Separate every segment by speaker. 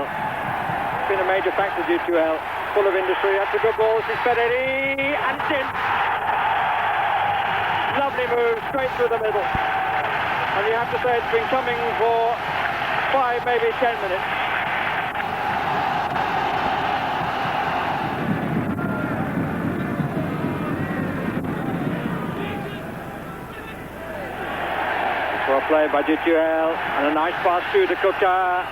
Speaker 1: Dutuel. It's been a major factor, Dutuel. Full of industry. That's a good ball. This is Ferreri. And it's in. Lovely move, straight through the middle. And you have to say it's been coming for 5, maybe 10 minutes. Well played by Dutuel, and a nice pass through to Kuka.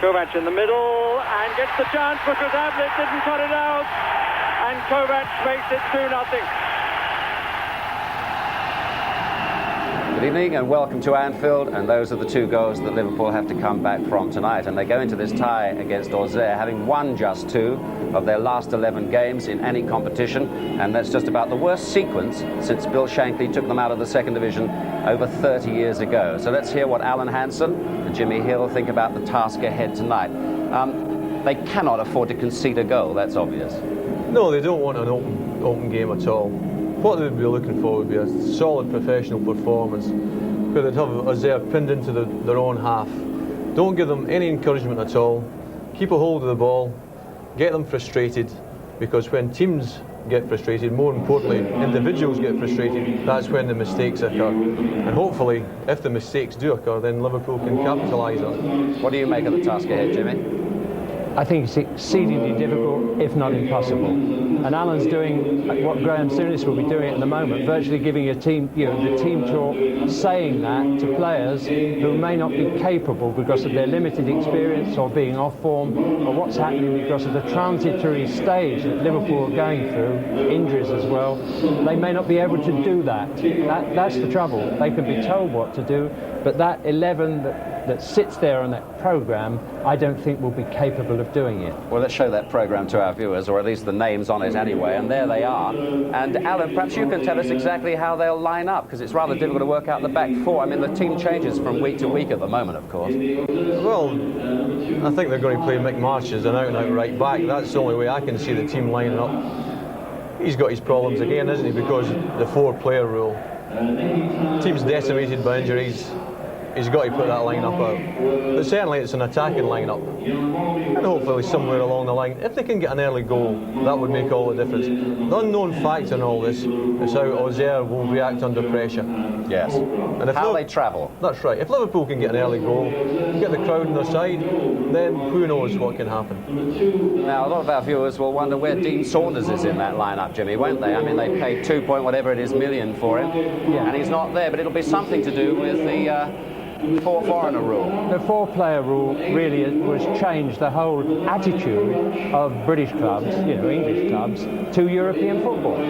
Speaker 1: Kovac in the middle, and gets the chance because Avlet didn't cut it out. And Kovac makes it 2-0.
Speaker 2: Good evening and welcome to Anfield, and those are the 2 goals that Liverpool have to come back from tonight, and they go into this tie against Auxerre having won just 2 of their last 11 games in any competition, and that's just about the worst sequence since Bill Shankly took them out of the second division over 30 years ago. So let's hear what Alan Hansen and Jimmy Hill think about the task ahead tonight. They cannot afford to concede a goal, that's obvious.
Speaker 3: No, they don't want an open game at all. What they'd be looking for would be a solid professional performance, where they'd have Auxerre pinned into their own half. Don't give them any encouragement at all. Keep a hold of the ball, get them frustrated, because when teams get frustrated, more importantly, individuals get frustrated, that's when the mistakes occur. And hopefully, if the mistakes do occur, then Liverpool can capitalise on it.
Speaker 2: What do you make of the task ahead, Jimmy?
Speaker 4: I think it's exceedingly difficult, if not impossible. And Alan's doing what Graham Souness will be doing at the moment, virtually giving a team, the team talk, saying that to players who may not be capable because of their limited experience or being off form, or what's happening because of the transitory stage that Liverpool are going through, injuries as well. They may not be able to do that. That's the trouble. They can be told what to do, but that 11 that sits there on that programme, I don't think will be capable of doing it.
Speaker 2: Well, let's show that programme to our viewers, or at least the names on it anyway, and there they are. And Alan, perhaps you can tell us exactly how they'll line up, because it's rather difficult to work out the back 4. I mean, the team changes from week to week at the moment, of course.
Speaker 3: Well, I think they're going to play Mick Marsh as an out-and-out right back. That's the only way I can see the team lining up. He's got his problems again, isn't he, because the 4-player rule. Team's decimated by injuries. He's got to put that line-up out. But certainly it's an attacking line-up. And hopefully somewhere along the line, if they can get an early goal, that would make all the difference. The unknown factor in all this is how Auxerre will react under pressure.
Speaker 2: Yes. And how they travel.
Speaker 3: That's right. If Liverpool can get an early goal, get the crowd on their side, then who knows what can happen.
Speaker 2: Now, a lot of our viewers will wonder where Dean Saunders is in that line-up, Jimmy, won't they? I mean, they paid 2 point whatever it is million for him, and he's not there, but it'll be something to do with the 4-foreigner rule.
Speaker 4: The 4-player rule really was changed the whole attitude of British clubs, English clubs, to European football.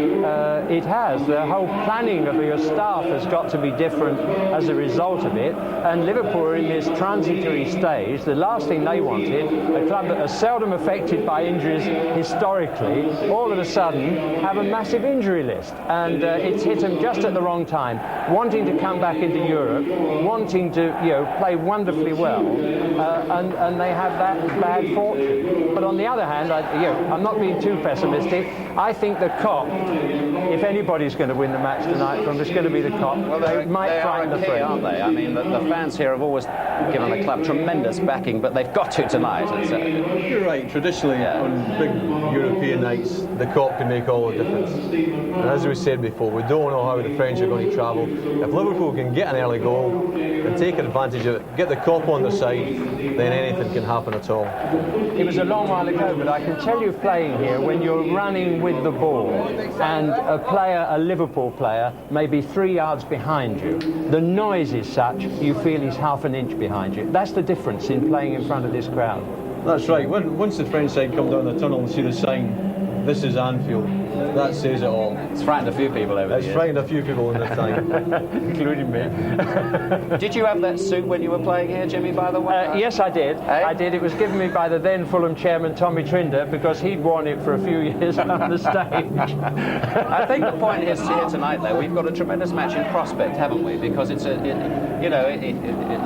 Speaker 4: It has. The whole planning of your staff has got to be different as a result of it. And Liverpool are in this transitory stage. The last thing they wanted, a club that are seldom affected by injuries historically, all of a sudden have a massive injury list. And it's hit them just at the wrong time, wanting to come back into Europe, wanting to play wonderfully well, and they have that bad fortune. But on the other hand, I'm not being too pessimistic. I think the Kop, if anybody's going to win the match tonight from, it's going to be the Kop.
Speaker 2: Well,
Speaker 4: they might frighten the French,
Speaker 2: aren't they? I mean, the fans here have always given the club tremendous backing, but they've got to tonight.
Speaker 3: You're right. Traditionally, on big European nights, the Kop can make all the difference. And as we said before, we don't know how the French are going to travel. If Liverpool can get an early goal and take advantage of it, get the Kop on their side, then anything can happen at all.
Speaker 4: It was a long while ago, but I can tell you playing here, when you're running with the ball and a Liverpool player, may be 3 yards behind you, the noise is such, you feel he's half an inch behind you. That's the difference in playing in front of this crowd.
Speaker 3: That's right. Once the French side come down the tunnel and see the sign, "This is Anfield," that says it all.
Speaker 2: It's frightened a few people over there.
Speaker 3: It's frightened a few people in this time.
Speaker 4: Including me.
Speaker 2: Did you have that suit when you were playing here, Jimmy, by the way?
Speaker 4: Yes, I did.
Speaker 2: Hey?
Speaker 4: I did. It was given me by the then Fulham chairman, Tommy Trinder, because he'd worn it for a few years on the stage.
Speaker 2: I think the point is here tonight, though, we've got a tremendous match in prospect, haven't we? Because it's a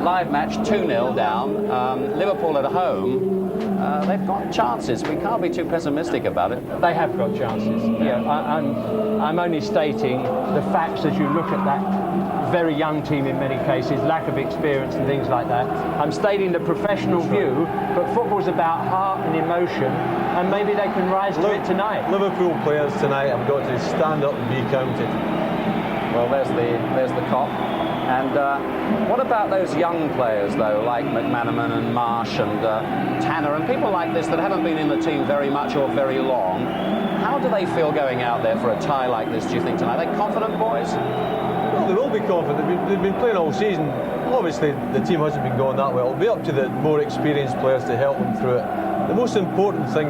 Speaker 2: live match, 2-0 down. Liverpool at home. They've got chances. We can't be too pessimistic about it.
Speaker 4: They have got chances. Yeah, I'm only stating the facts as you look at that very young team in many cases, lack of experience and things like that. I'm stating the professional view, but football's about heart and emotion, and maybe they can rise to it tonight.
Speaker 3: Liverpool players tonight have got to stand up and be counted.
Speaker 2: Well, there's the cop. And what about those young players, though, like McManaman and Marsh and Tanner and people like this that haven't been in the team very much or very long? How do they feel going out there for a tie like this, do you think, tonight? Are they confident boys?
Speaker 3: Well, they will be confident. They've been playing all season. Obviously, the team hasn't been going that well. It'll be up to the more experienced players to help them through it. The most important thing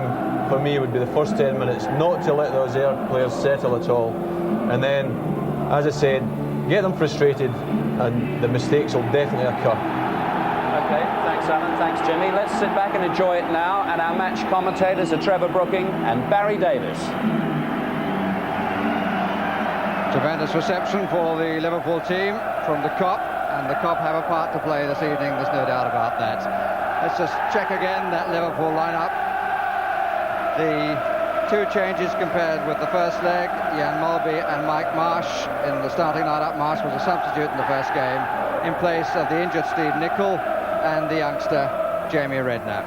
Speaker 3: for me would be the first 10 minutes, not to let those Auxerre players settle at all. And then, as I said, get them frustrated, and the mistakes will definitely occur.
Speaker 2: Okay, thanks Alan, thanks Jimmy. Let's sit back and enjoy it now, and our match commentators are Trevor Brooking and Barry Davis.
Speaker 5: Tremendous reception for the Liverpool team from the Kop, and the Kop have a part to play this evening, there's no doubt about that. Let's just check again that Liverpool lineup. The two changes compared with the first leg, Jan Mulby and Mike Marsh in the starting lineup. Marsh was a substitute in the first game in place of the injured Steve Nicol and the youngster Jamie Redknapp.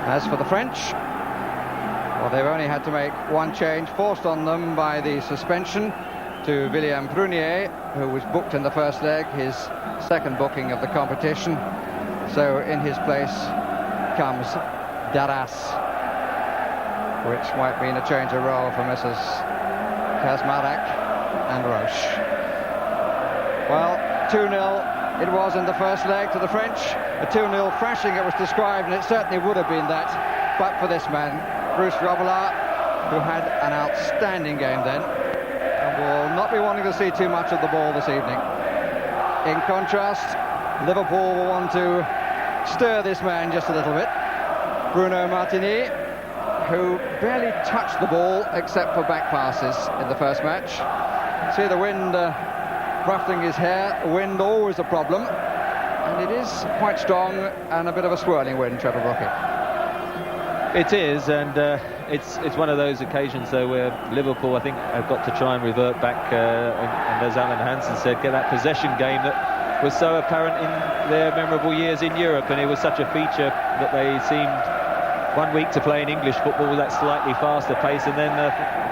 Speaker 5: As for the French, well, they've only had to make one change forced on them by the suspension to William Prunier, who was booked in the first leg, his second booking of the competition. So in his place comes Darras, which might mean a change of role for Mrs. Kazmarek and Roche. Well, 2-0 it was in the first leg to the French. A 2-0 thrashing it was described, and it certainly would have been that, but for this man, Bruce Robillard, who had an outstanding game then, and will not be wanting to see too much of the ball this evening. In contrast, Liverpool will want to stir this man just a little bit. Bruno Martini, who barely touched the ball except for back passes in the first match. See the wind ruffling his hair. Wind always a problem, and it is quite strong and a bit of a swirling wind, Trevor Brooking.
Speaker 6: It is, and it's one of those occasions though where Liverpool, I think, have got to try and revert back and as Alan Hansen said, get that possession game that was so apparent in their memorable years in Europe, and it was such a feature that they seemed 1 week to play in English football with that slightly faster pace, and then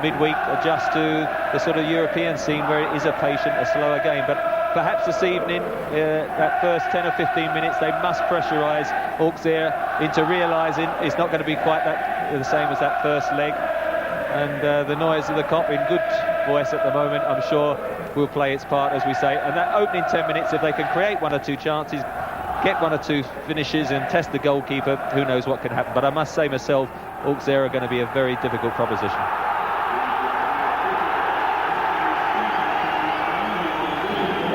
Speaker 6: midweek adjust to the sort of European scene where it is a patient, a slower game. But perhaps this evening, that first 10 or 15 minutes, they must pressurise Auxerre into realising it's not going to be quite the same as that first leg. And the noise of the Kop in good voice at the moment, I'm sure, will play its part, as we say. And that opening 10 minutes, if they can create one or two chances, get one or two finishes and test the goalkeeper, who knows what can happen. But I must say myself, Auxerre are going to be a very difficult proposition.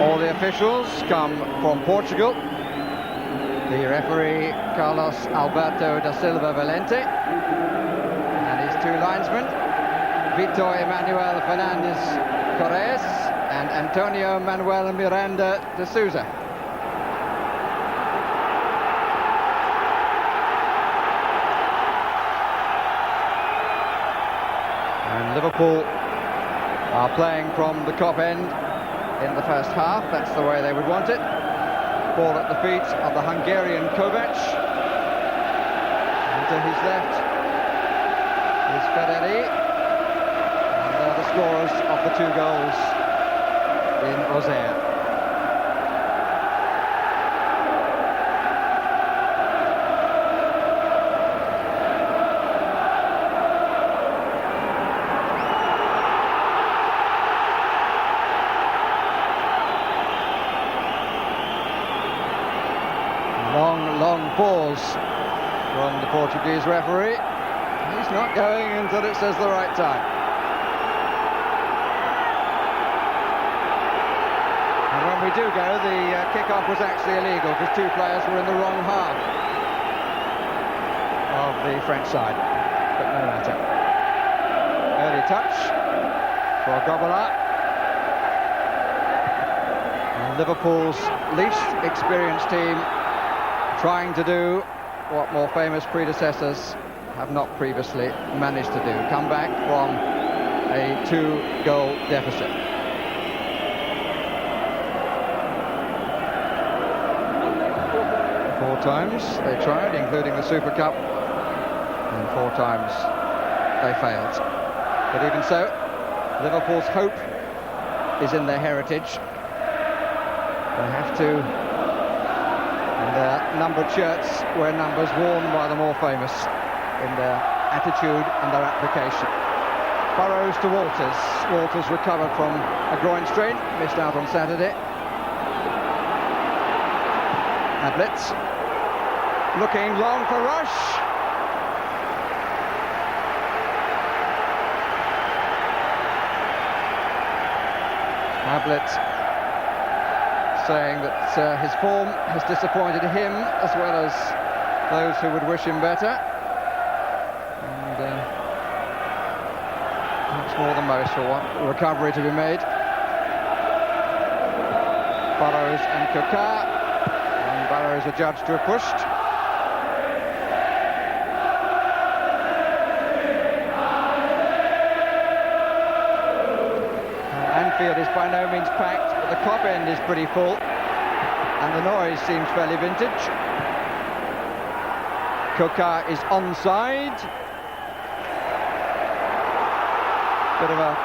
Speaker 5: All the officials come from Portugal. The referee, Carlos Alberto da Silva Valente, and his two linesmen, Vitor Emanuel Fernandes Correas and Antonio Manuel Miranda de Souza. And Liverpool are playing from the Kop end in the first half. That's the way they would want it. Ball at the feet of the Hungarian Kovac. And to his left is Fedeli. And they're the scorers of the two goals in Auxerre. Long pause from the Portuguese referee. He's not going until it says the right time. And when we do go, the kick-off was actually illegal because two players were in the wrong half of the French side. But no matter. Early touch for Gobala. And Liverpool's least experienced team trying to do what more famous predecessors have not previously managed to do. Come back from a 2-goal deficit. 4 times they tried, including the Super Cup, and 4 times they failed. But even so, Liverpool's hope is in their heritage. They have to, in their numbered shirts, wear numbers worn by the more famous, in their attitude and their application. Burrows to Walters. Walters recovered from a groin strain, missed out on Saturday. Ablett looking long for Rush. Ablett saying that his form has disappointed him as well as those who would wish him better. And much more than most for one recovery to be made. Burrows and Kaká. And Burrows are judged to have pushed. Anfield is by no means packed, but the Kop end is pretty full, and the noise seems fairly vintage. Kaká is onside. Bit of a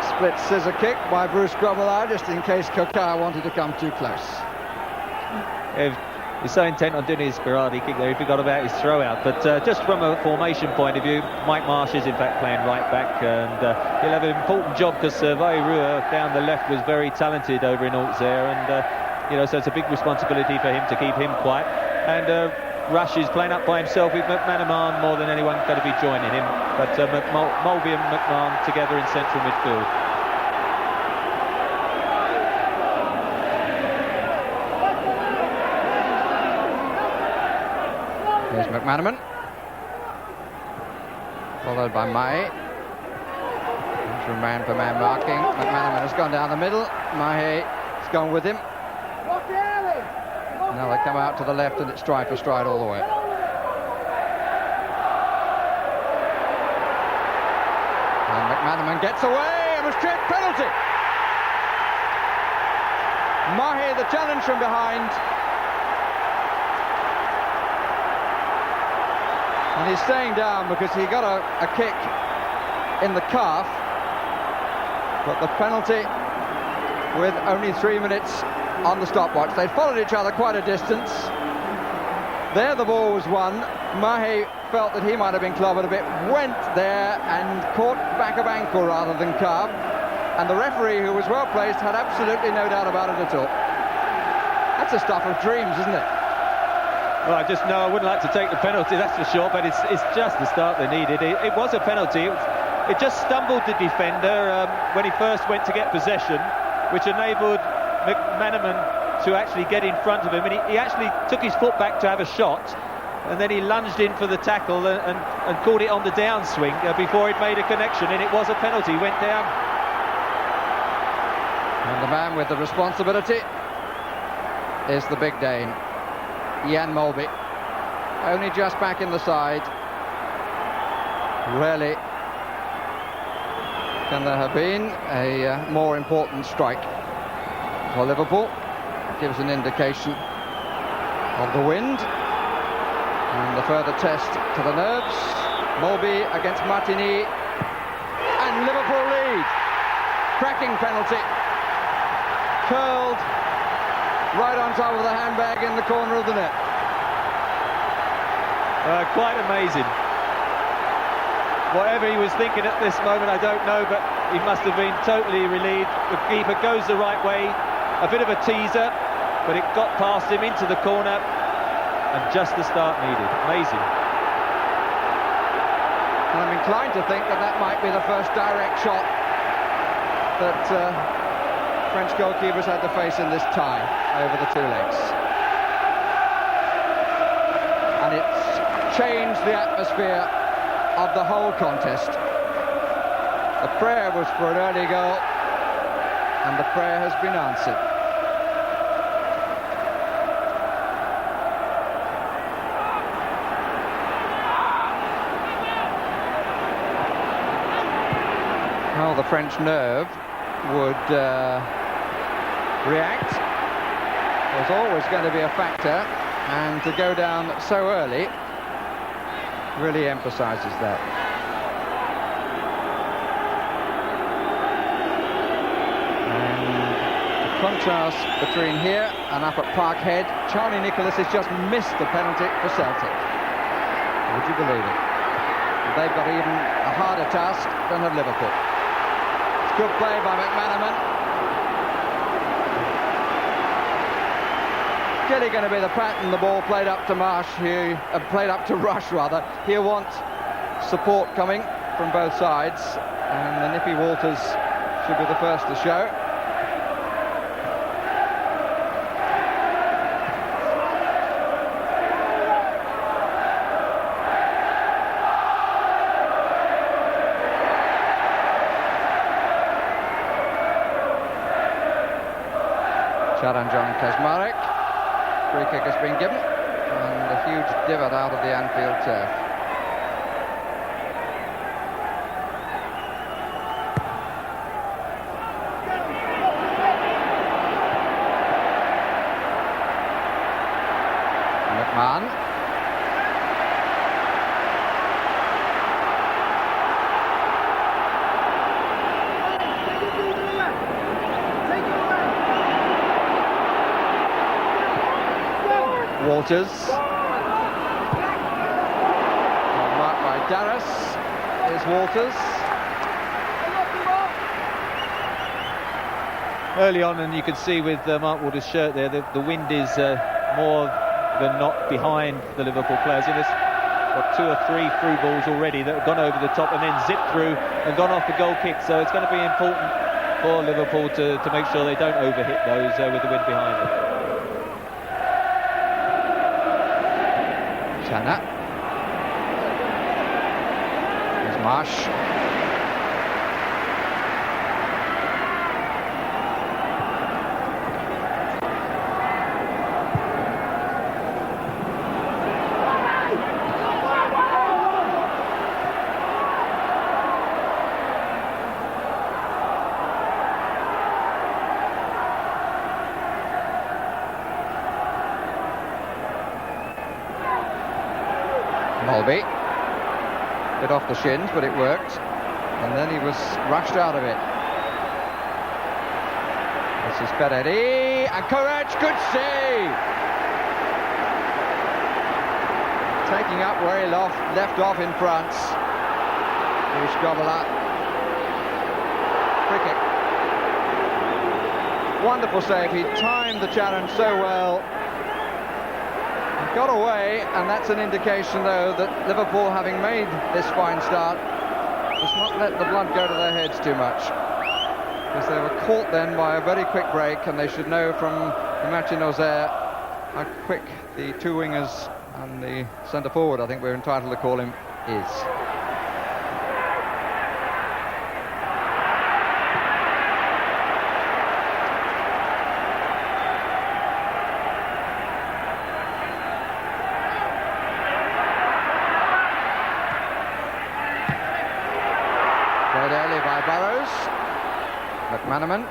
Speaker 5: split scissor kick by Bruce Grobbelaar, just in case Kaká wanted to come too close.
Speaker 6: He's so intent on doing his karate kick there, he forgot about his throw out. But just from a formation point of view, Mike Marsh is in fact playing right back, and he'll have an important job because Vairua down the left was very talented over in Auxerre, and so it's a big responsibility for him to keep him quiet. And Rush is playing up by himself with McManaman more than anyone going to be joining him. But Mulby and McMahon together in central midfield.
Speaker 5: Here's McManaman, followed by Mahé. Through man-for-man marking. McManaman has gone down the middle. Mahé has gone with him. Now they come out to the left, and it's stride for stride all the way. And McManaman gets away, and a straight penalty. Mahé the challenge from behind. And he's staying down because he got a kick in the calf. But the penalty with only 3 minutes on the stopwatch. They followed each other quite a distance. There the ball was won. Mahé felt that he might have been clobbered a bit, went there and caught back of ankle rather than calf. And the referee, who was well placed, had absolutely no doubt about it at all. That's the stuff of dreams, isn't it?
Speaker 6: Well, I just know I wouldn't like to take the penalty, that's for sure, but it's just the start they needed. It was a penalty. It just stumbled the defender when he first went to get possession, which enabled McManaman to actually get in front of him. And he actually took his foot back to have a shot, and then he lunged in for the tackle and caught it on the downswing before he'd made a connection, and it was a penalty. He went down.
Speaker 5: And the man with the responsibility is the big Dane, Jan Mulby, only just back in the side. Rarely can there have been a more important strike for Liverpool. Gives an indication of the wind and the further test to the nerves. Mulby against Martini, and Liverpool lead. Cracking penalty, curled right on top of the handbag in the corner of the net.
Speaker 6: Quite amazing. Whatever he was thinking at this moment, I don't know, but he must have been totally relieved. The keeper goes the right way, a bit of a teaser, but it got past him into the corner, and just the start needed. Amazing.
Speaker 5: And I'm inclined to think that might be the first direct shot that French goalkeepers had to face in this tie over the two legs. And it's changed the atmosphere of the whole contest. The prayer was for an early goal, and the prayer has been answered. Well, the French nerve would react. There's always going to be a factor and to go down so early really emphasises that. And the contrast between here and up at Parkhead, Charlie Nicholas has just missed the penalty for Celtic. Would you believe it? They've got even a harder task than have Liverpool. It's good play by McManaman. Clearly going to be the pattern. The ball played up to Marsh, played up to Rush rather. He'll want support coming from both sides, and the nippy Walters should be the first to show. Charanjan Kazmarek. Free kick has been given, and a huge divot out of the Anfield turf. McMahon. Walters. Marked by Darras. Here's Walters.
Speaker 6: Early on, and you can see with Mark Walters' shirt there, the wind is more than not behind the Liverpool players. And there's got 2 or 3 through balls already that have gone over the top and then zipped through and gone off the goal kick. So it's going to be important for Liverpool to make sure they don't overhit those with the wind behind them.
Speaker 5: Tanner. Here's Marsh. Mulvey. Bit off the shins, but it worked. And then he was rushed out of it. This is Peretti. And Courage, good save! Taking up where he left off in front. Here's Grobbelaar. Free kick. Wonderful save. He timed the challenge so well. Got away, and that's an indication, though, that Liverpool, having made this fine start, does not let the blood go to their heads too much. Because they were caught then by a very quick break, and they should know from the match in Auxerre how quick the 2 wingers and the centre-forward, I think we're entitled to call him, is. McManaman.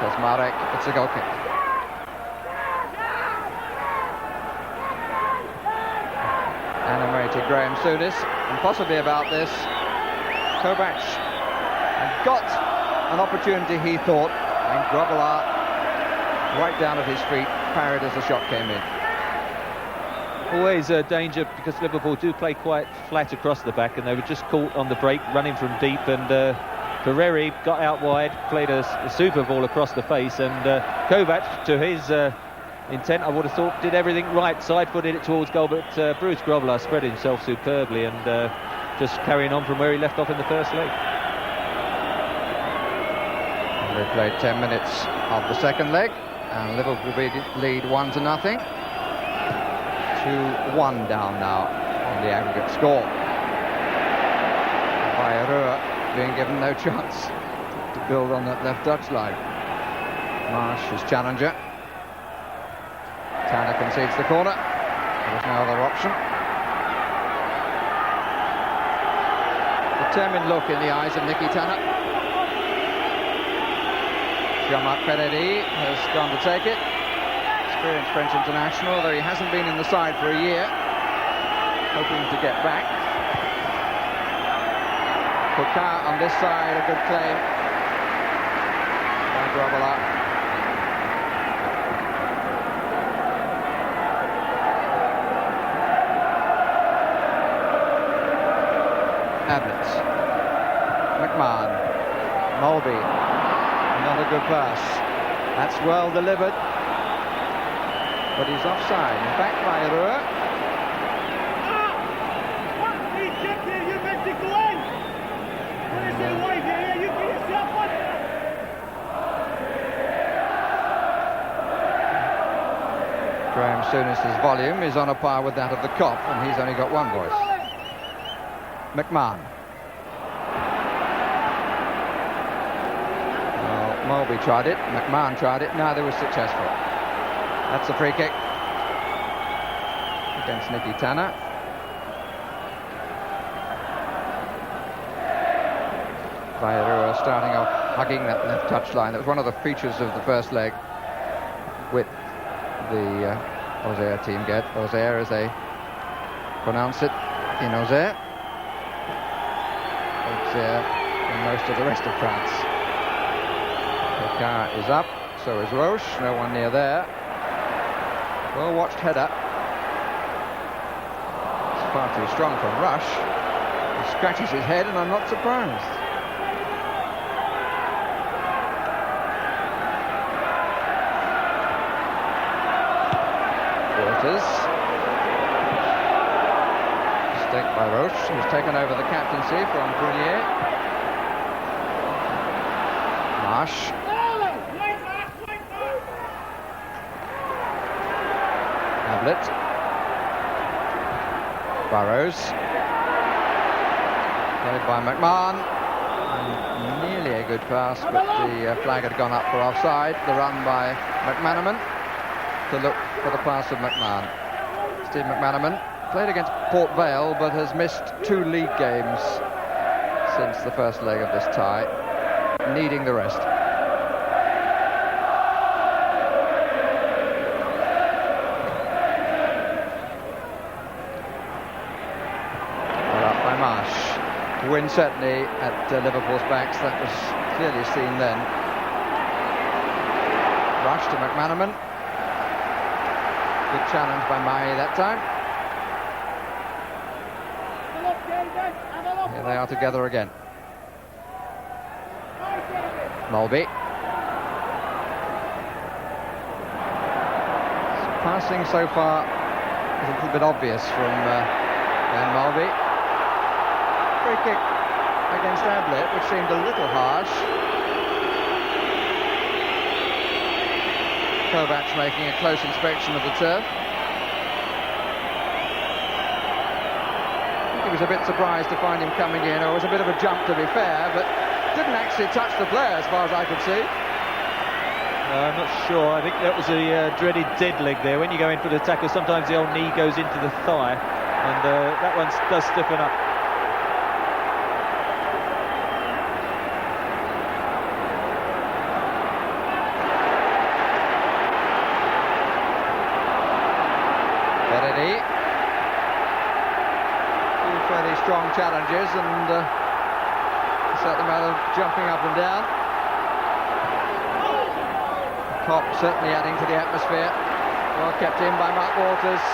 Speaker 5: Kazmarek, it's a goal kick. Animated Graham Souness, and possibly about this, Kovac got an opportunity, he thought, and Grobbelaar, right down at his feet, parried as the shot came in.
Speaker 6: Always a danger, because Liverpool do play quite flat across the back, and they were just caught on the break, running from deep, and Ferreri got out wide, played a super ball across the face, and Kovac, to his intent, I would have thought, did everything right, side-footed it towards goal, but Bruce Grobbelaar spread himself superbly and just carrying on from where he left off in the first leg.
Speaker 5: They played 10 minutes of the second leg, and Liverpool lead 1-0. 2-1 down now on the aggregate score. Bayrou being given no chance to build on that left touchline. Marsh, his challenger. Tanner concedes the corner. There was no other option. Determined look in the eyes of Nicky Tanner. Jean-Marc Peretti has gone to take it. It's experienced French international, although he hasn't been in the side for a year. Hoping to get back. Coquin on this side, a good claim. By Grobbelaar. Ablett. McMahon. Mulvey. Another good pass. That's well delivered. But he's offside. In fact, Bayrou. Graham Souness's volume is on a par with that of the Kop, and he's only got one voice. McMahon. Well, Mulvey tried it, McMahon tried it, neither was successful. That's a free kick against Nicky Tanner. Bayrou starting off hugging that left touchline. That was one of the features of the first leg with the Auxerre team. Auxerre, as they pronounce it in Auxerre. Auxerre and most of the rest of France. Coquin is up, so is Roche, no one near there. Well watched header. It's far too strong from Rush. He scratches his head and I'm not surprised. Mistake by Roche, who's taken over the captaincy from Prunier. Marsh. Ablett. Burrows. Played by McMahon. And nearly a good pass, but the flag had gone up for offside. The run by McManaman to look for the pass of McMahon. Steve McManaman played against Port Vale but has missed 2 league games since the first leg of this tie, needing the rest. Well up by Marsh. Win certainly at Liverpool's backs, that was clearly seen then. Rush to McManaman. Good challenge by Mai that time. Here they are together again. Mulvey. Passing so far is a little bit obvious from Dan Mulvey. Free kick against Ablett, which seemed a little harsh. Kovac making a close inspection of the turf. He was a bit surprised to find him coming in, or it was a bit of a jump to be fair, but didn't actually touch the player as far as I could see.
Speaker 6: I'm not sure. I think that was a dreaded dead leg there. When you go in for the tackle, sometimes the old knee goes into the thigh, and that one does stiffen up. Fairly strong challenges, and a certain amount of jumping up and down. Kop certainly adding to the atmosphere. Well kept in by Mark Walters.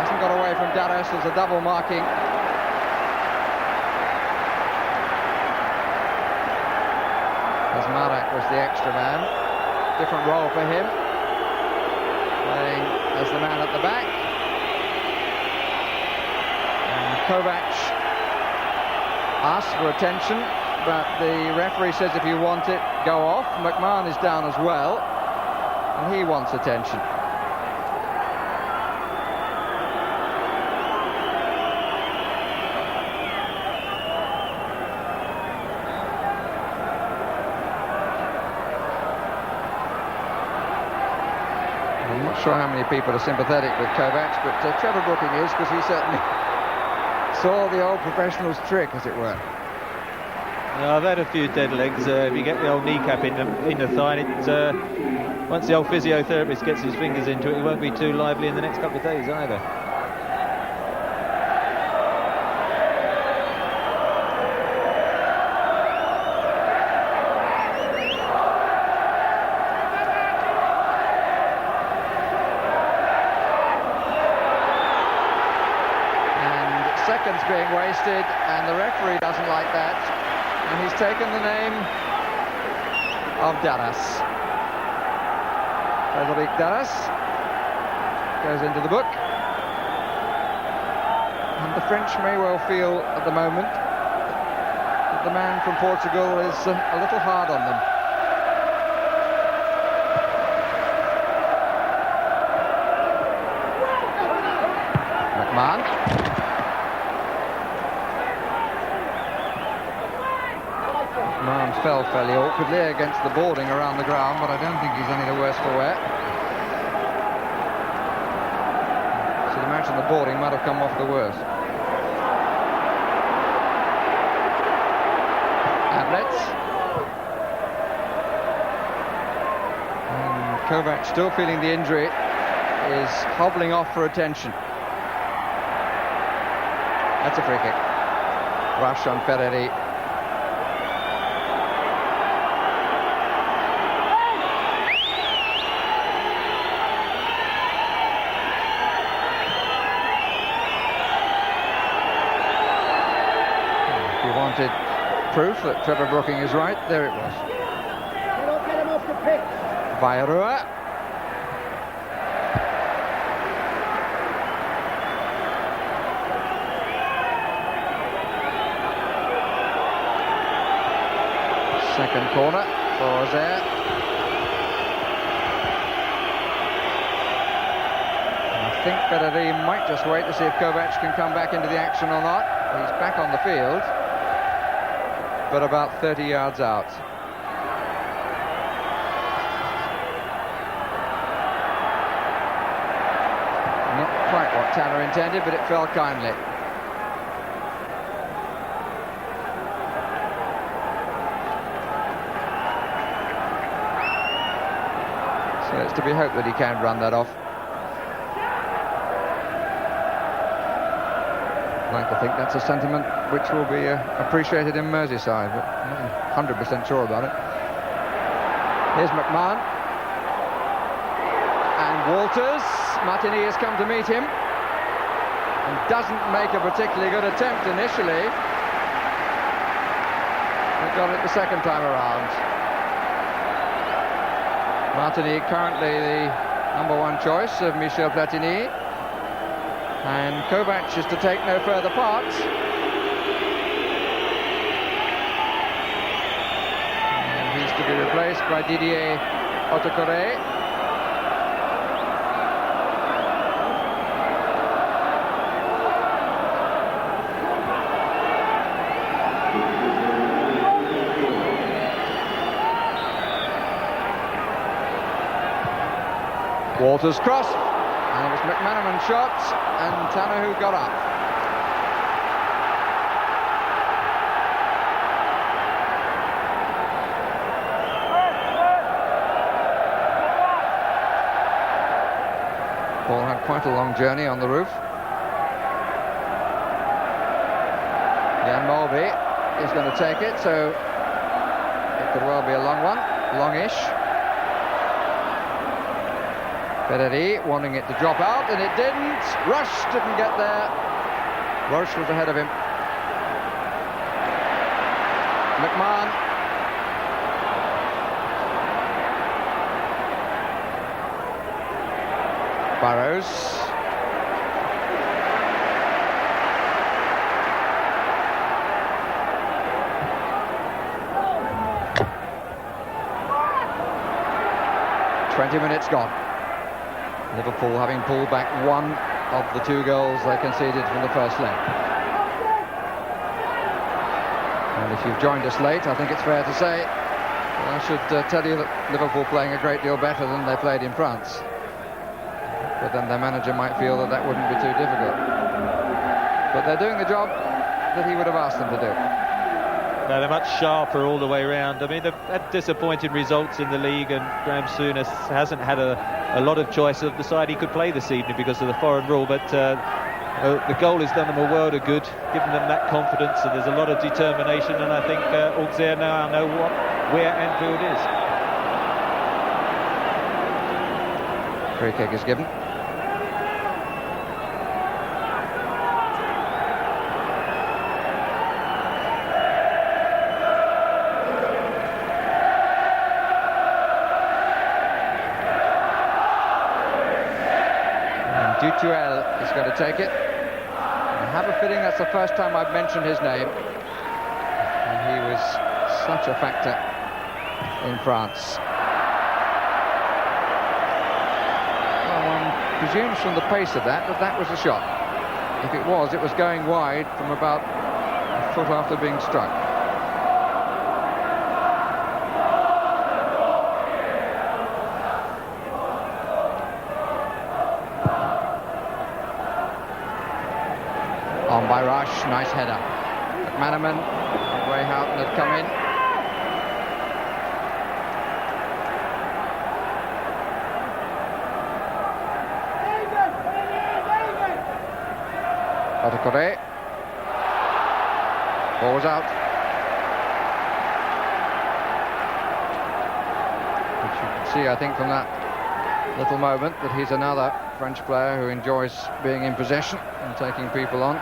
Speaker 6: Hasn't got away from Darras. There's a double marking. As Marak was the extra man. Different role for him. Playing as the man at the back. Kovac asked for attention, but the referee says if you want it, go off. McMahon is down as well, and he wants attention. I'm not sure how many people are sympathetic with Kovac, but Trevor Booking is, because he certainly saw the old professional's trick, as it were. I've had a few dead legs. If you get the old kneecap in the thigh, it once the old physiotherapist gets his fingers into it, he won't be too lively in the next couple of days either.
Speaker 5: Seconds being wasted, and the referee doesn't like that, and he's taken the name of Darras. Frédéric Darras goes into the book, and the French may well feel at the moment that the man from Portugal is a little hard on them. McMahon. McMahon fell fairly awkwardly against the boarding around the ground, but I don't think he's any the worse for wear. So the match on the boarding might have come off the worst. Ablett. And Kovac, still feeling the injury, is hobbling off for attention. That's a free kick. Rush on Ferreri. Wanted proof that Trevor Brooking is right. There it was.
Speaker 7: Get him off the pitch.
Speaker 5: Bayrua. Second corner for Auxerre. I think Ferreri might just wait to see if Kovac can come back into the action or not. He's back on the field, but about 30 yards out. Not quite what Tanner intended, but it fell kindly. So it's to be hoped that he can run that off. I'd like to think that's a sentiment which will be appreciated in Merseyside, but I'm not 100% sure about it. Here's McMahon. And Walters. Martini has come to meet him and doesn't make a particularly good attempt initially. He got it the second time around. Martini currently the #1 choice of Michel Platini. And Kovac is to take no further part. And he's to be replaced by Didier Otakore. Walters cross. And it was McManaman shot, and Tanner who got up. Paul had quite a long journey on the roof. Jan Mulvey is going to take it, so it could well be a long one, longish. Ferreri wanting it to drop out, and it didn't. Rush didn't get there. Rush was ahead of him. McMahon. Burrows. "20 minutes gone. Liverpool having pulled back one of the 2 goals they conceded from the first leg. And if you've joined us late, I think it's fair to say, well, I should tell you that Liverpool playing a great deal better than they played in France. But then their manager might feel that that wouldn't be too difficult. But they're doing the job that he would have asked them to do.
Speaker 6: No, they're much sharper all the way around. I mean, they've had disappointing results in the league, and Graham Souness hasn't had a lot of choice of the side he could play this evening because of the foreign rule, but the goal has done them a world of good, given them that confidence, and there's a lot of determination, and I think Auxerre now know where Anfield is.
Speaker 5: Free kick is given. Dutuel is going to take it. I have a feeling that's the first time I've mentioned his name, and he was such a factor in France. Well, one presumes from the pace of that was a shot. If it was going wide from about a foot after being struck. On by Rush, nice header. McManaman, Ray Houghton had come in. Otakore. Ball was out. Which you can see, I think, from that little moment, that he's another French player who enjoys being in possession and taking people on.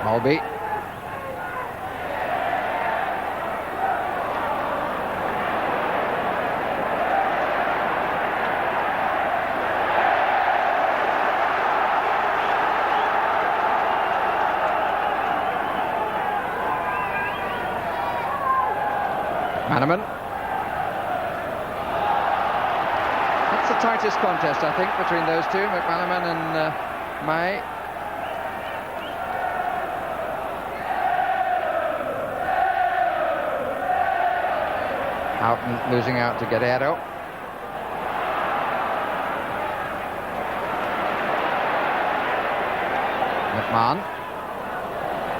Speaker 5: Mulby. Manaman. That's the tightest contest, I think, between those two, McManaman and May. Houghton losing out to Guerrero. McMahon.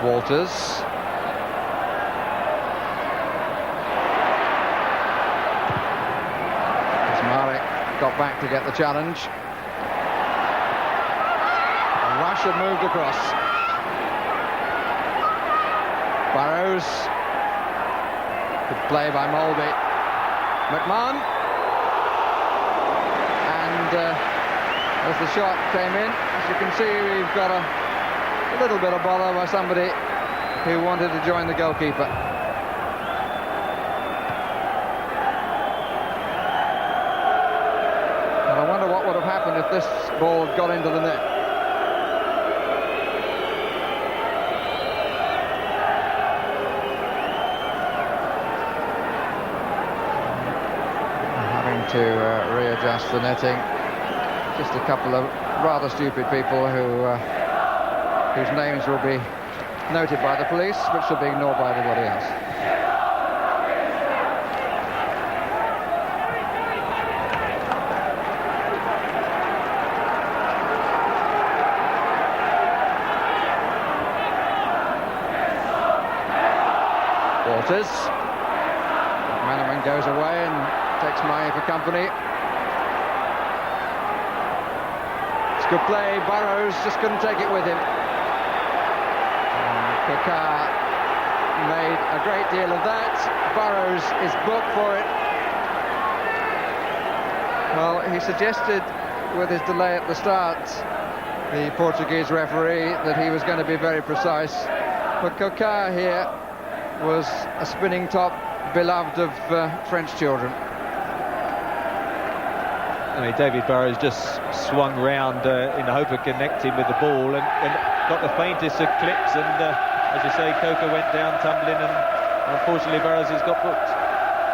Speaker 5: Walters. Marek got back to get the challenge. And Rush had moved across. Burrows. Good play by Mulby. McMahon, and as the shot came in, as you can see, we've got a little bit of bother by somebody who wanted to join the goalkeeper. And I wonder what would have happened if this ball had got into the net. To readjust the netting. Just a couple of rather stupid people whose names will be noted by the police, which will be ignored by everybody else. Walters. McManaman goes away and takes May for company. It's good play. Burrows just couldn't take it with him. Kakar made a great deal of that. Burrows is booked for it. Well, he suggested with his delay at the start, the Portuguese referee, that he was going to be very precise. But Kakar here was a spinning top, beloved of French children.
Speaker 6: I mean, David Burrows just swung round in the hope of connecting with the ball and got the faintest of clips, and as you say, Coker went down tumbling, and unfortunately Burrows has got booked.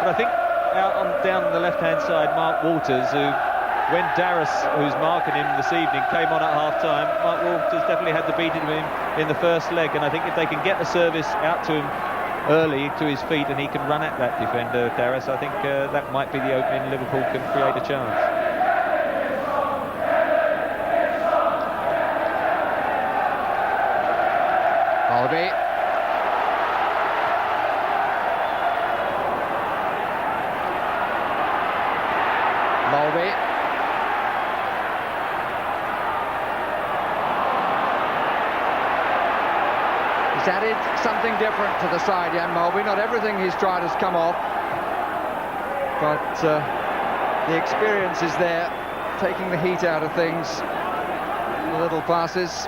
Speaker 6: But I think out down the left-hand side, Mark Walters, who, when Darris, who's marking him this evening, came on at half-time, Mark Walters definitely had the beating of him in the first leg, and I think if they can get the service out to him early to his feet and he can run at that defender, Darris, I think that might be the opening. Liverpool can create a chance.
Speaker 5: Mulby. Mulby. He's added something different to the side, Jan Mulby. Not everything he's tried has come off, but the experience is there, taking the heat out of things. The little passes,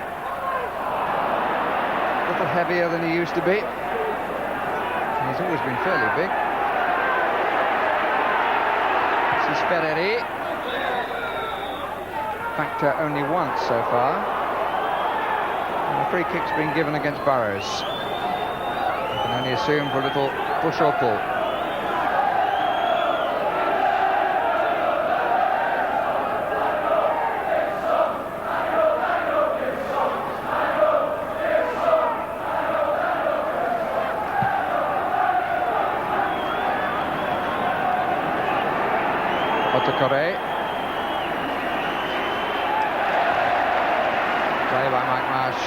Speaker 5: a little heavier than he used to be. He's always been fairly big. This is Ferreri. Factor only once so far. And the free kick's been given against Burrows. You can only assume for a little push or pull. Auxerre. Play by Mike Marsh.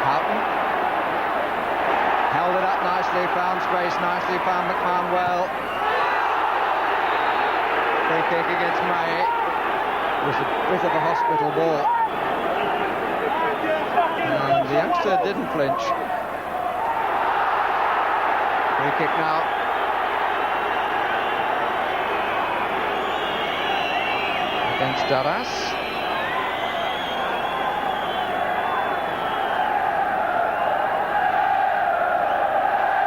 Speaker 5: Houghton. Held it up nicely, found space nicely, found McMahon well. Free kick against May. It was a bit of a hospital ball. And the youngster didn't flinch. Free kick now. Against Daras.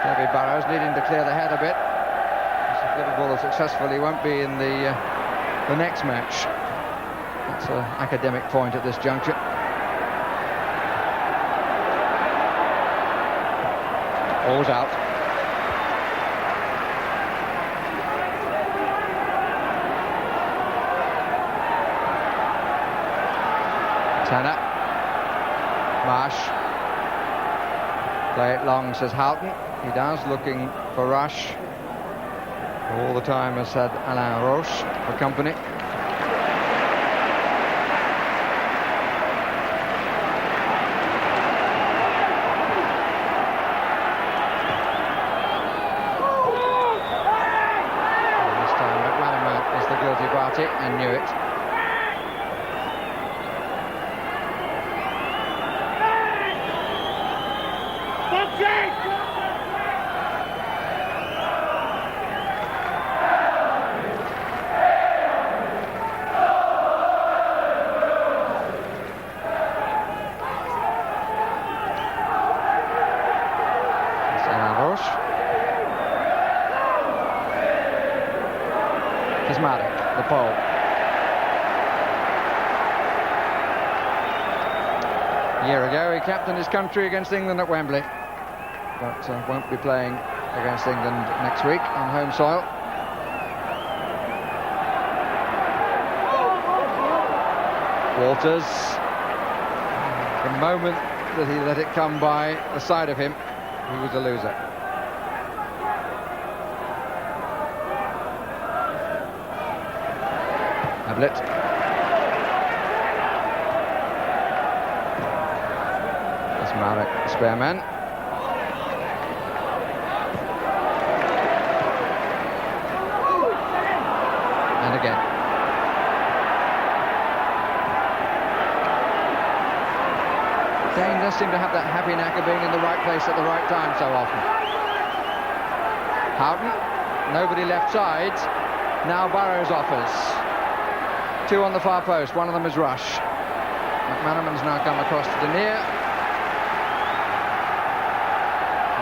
Speaker 5: Maybe Burrows needing to clear the head a bit. If Liverpool are successful, he won't be in the next match. That's an academic point at this juncture. All's out. Tanner. Marsh. Play it long, says Houghton. He does, looking for Rush. All the time has had Alain Roche for company. And this time McManaman is the guilty party and knew it. The pole. A year ago he captained his country against England at Wembley, but won't be playing against England next week on home soil. Walters, the moment that he let it come by the side of him, he was a loser. Ablett. That's Marek, the spare man. And again. Dane does seem to have that happy knack of being in the right place at the right time so often. Houghton, nobody left side. Now Burrows offers. Two on the far post, one of them is Rush. McManaman's now come across to Denier.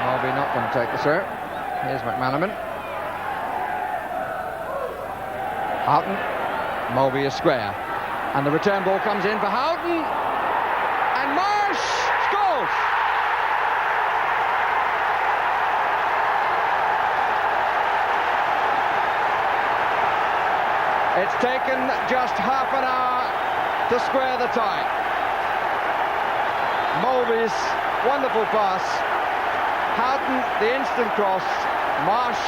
Speaker 5: Mulby not going to take the serve. Here's McManaman. Houghton. Mulby is square. And the return ball comes in for Houghton. And Marsh scores! It's taken just half an hour to square the tie. Mulby's wonderful pass. Houghton, the instant cross. Marsh,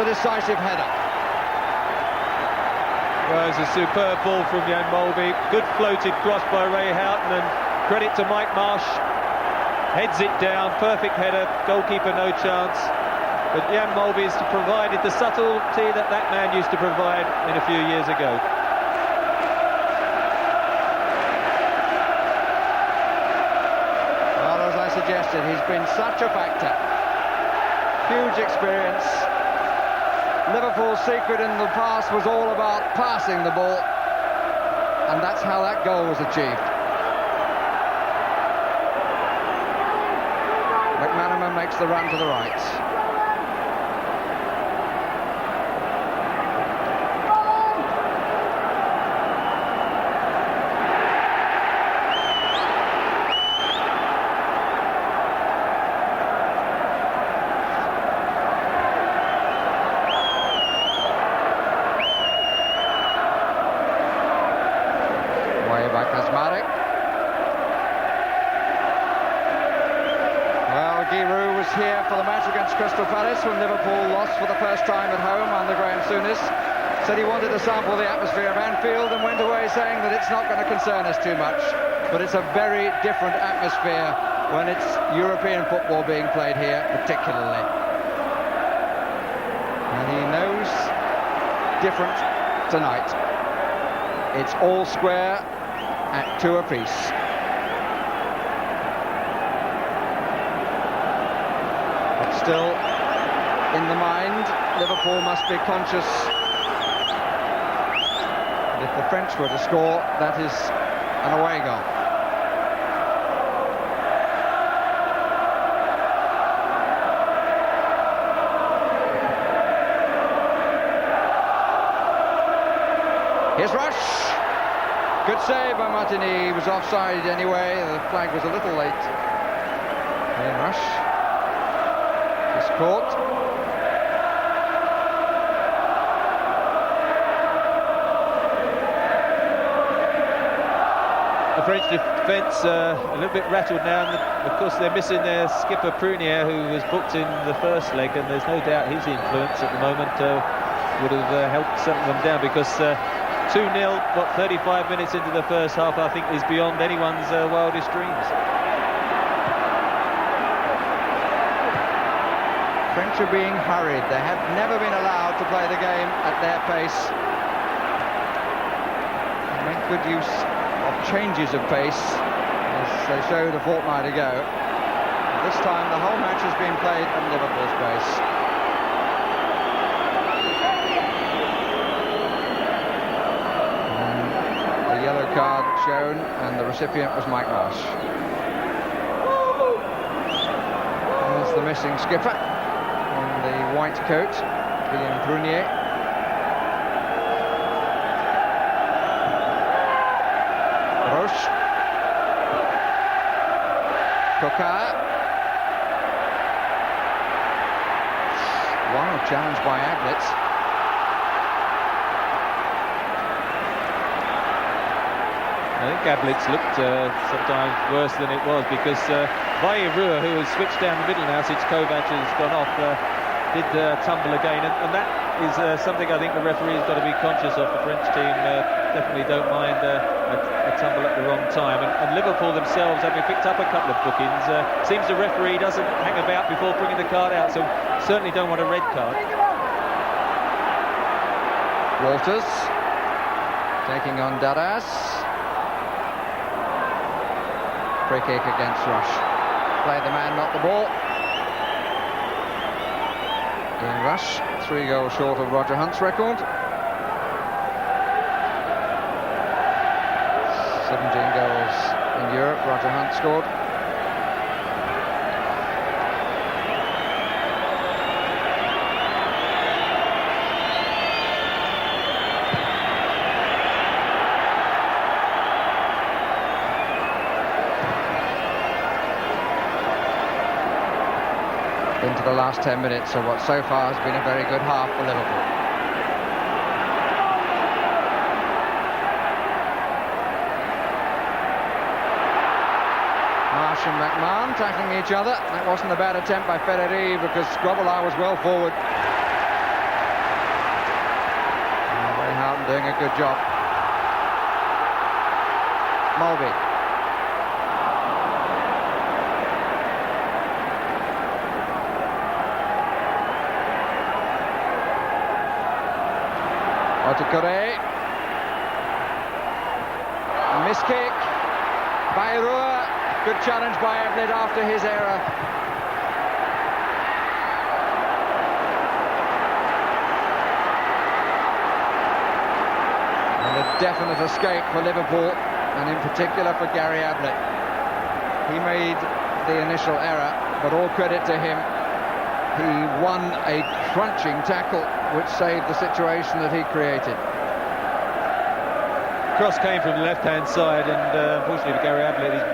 Speaker 5: the decisive header.
Speaker 6: Well, it's a superb ball from Jan Mulby. Good floated cross by Ray Houghton, and credit to Mike Marsh. heads it down, perfect header, goalkeeper no chance. But Jan Mulvey's provided the subtlety that man used to provide in a few years ago.
Speaker 5: Well, as I suggested, he's been such a factor. Huge experience. Liverpool's secret in the past was all about passing the ball, and that's how that goal was achieved. McManaman makes the run to the right. Here for the match against Crystal Palace when Liverpool lost for the first time at home under Graham Souness. Said he wanted to sample the atmosphere of Anfield and went away saying that it's not going to concern us too much. But it's a very different atmosphere when it's European football being played here, particularly. And he knows different tonight. It's all square at 2 apiece. Still in the mind, Liverpool must be conscious that if the French were to score, that is an away goal. Here's Rush. Good save by Martini. He was offside anyway. The flag was a little late. And Rush. Caught.
Speaker 6: The French defence a little bit rattled now, and of course they're missing their skipper Prunier, who was booked in the first leg, and there's no doubt his influence at the moment would have helped settle them down, because 2-0, 35 minutes into the first half, I think is beyond anyone's wildest dreams.
Speaker 5: French are being hurried. They have never been allowed to play the game at their pace. They make good use of changes of pace, as they showed a fortnight ago. This time the whole match has been played at Liverpool's pace. And the yellow card shown, and the recipient was Mike Marsh. There's the missing skipper. The white coat, William Prunier. Roche. Coquard. Wild challenge by Ablett.
Speaker 6: I think Ablett's looked sometimes worse than it was, because Bayrou, who has switched down the middle now since Kovac has gone off, did tumble again, and that is something I think the referee's got to be conscious of. The French team definitely don't mind a tumble at the wrong time, and Liverpool themselves, having picked up a couple of bookings, seems the referee doesn't hang about before bringing the card out, so certainly don't want a red card.
Speaker 5: Walters taking on Dadas. Free kick against Rush. Play the man, not the ball. Ian Rush, 3 goals short of Roger Hunt's record. 17 goals in Europe, Roger Hunt scored. Into the last 10 minutes of what so far has been a very good half for Liverpool. Marsh and McMahon tackling each other. That wasn't a bad attempt by Ferreri, because Grobbelaar was well forward. Ray Houghton doing a good job. Mulvey. Auxerre. Miss kick by Ruhr. Good challenge by Evlid after his error. And a definite escape for Liverpool, and in particular for Gary Ablett. He made the initial error, but all credit to him. He won a crunching tackle which saved the situation that he created.
Speaker 6: Cross came from the left-hand side, and unfortunately for Gary Ablett, he's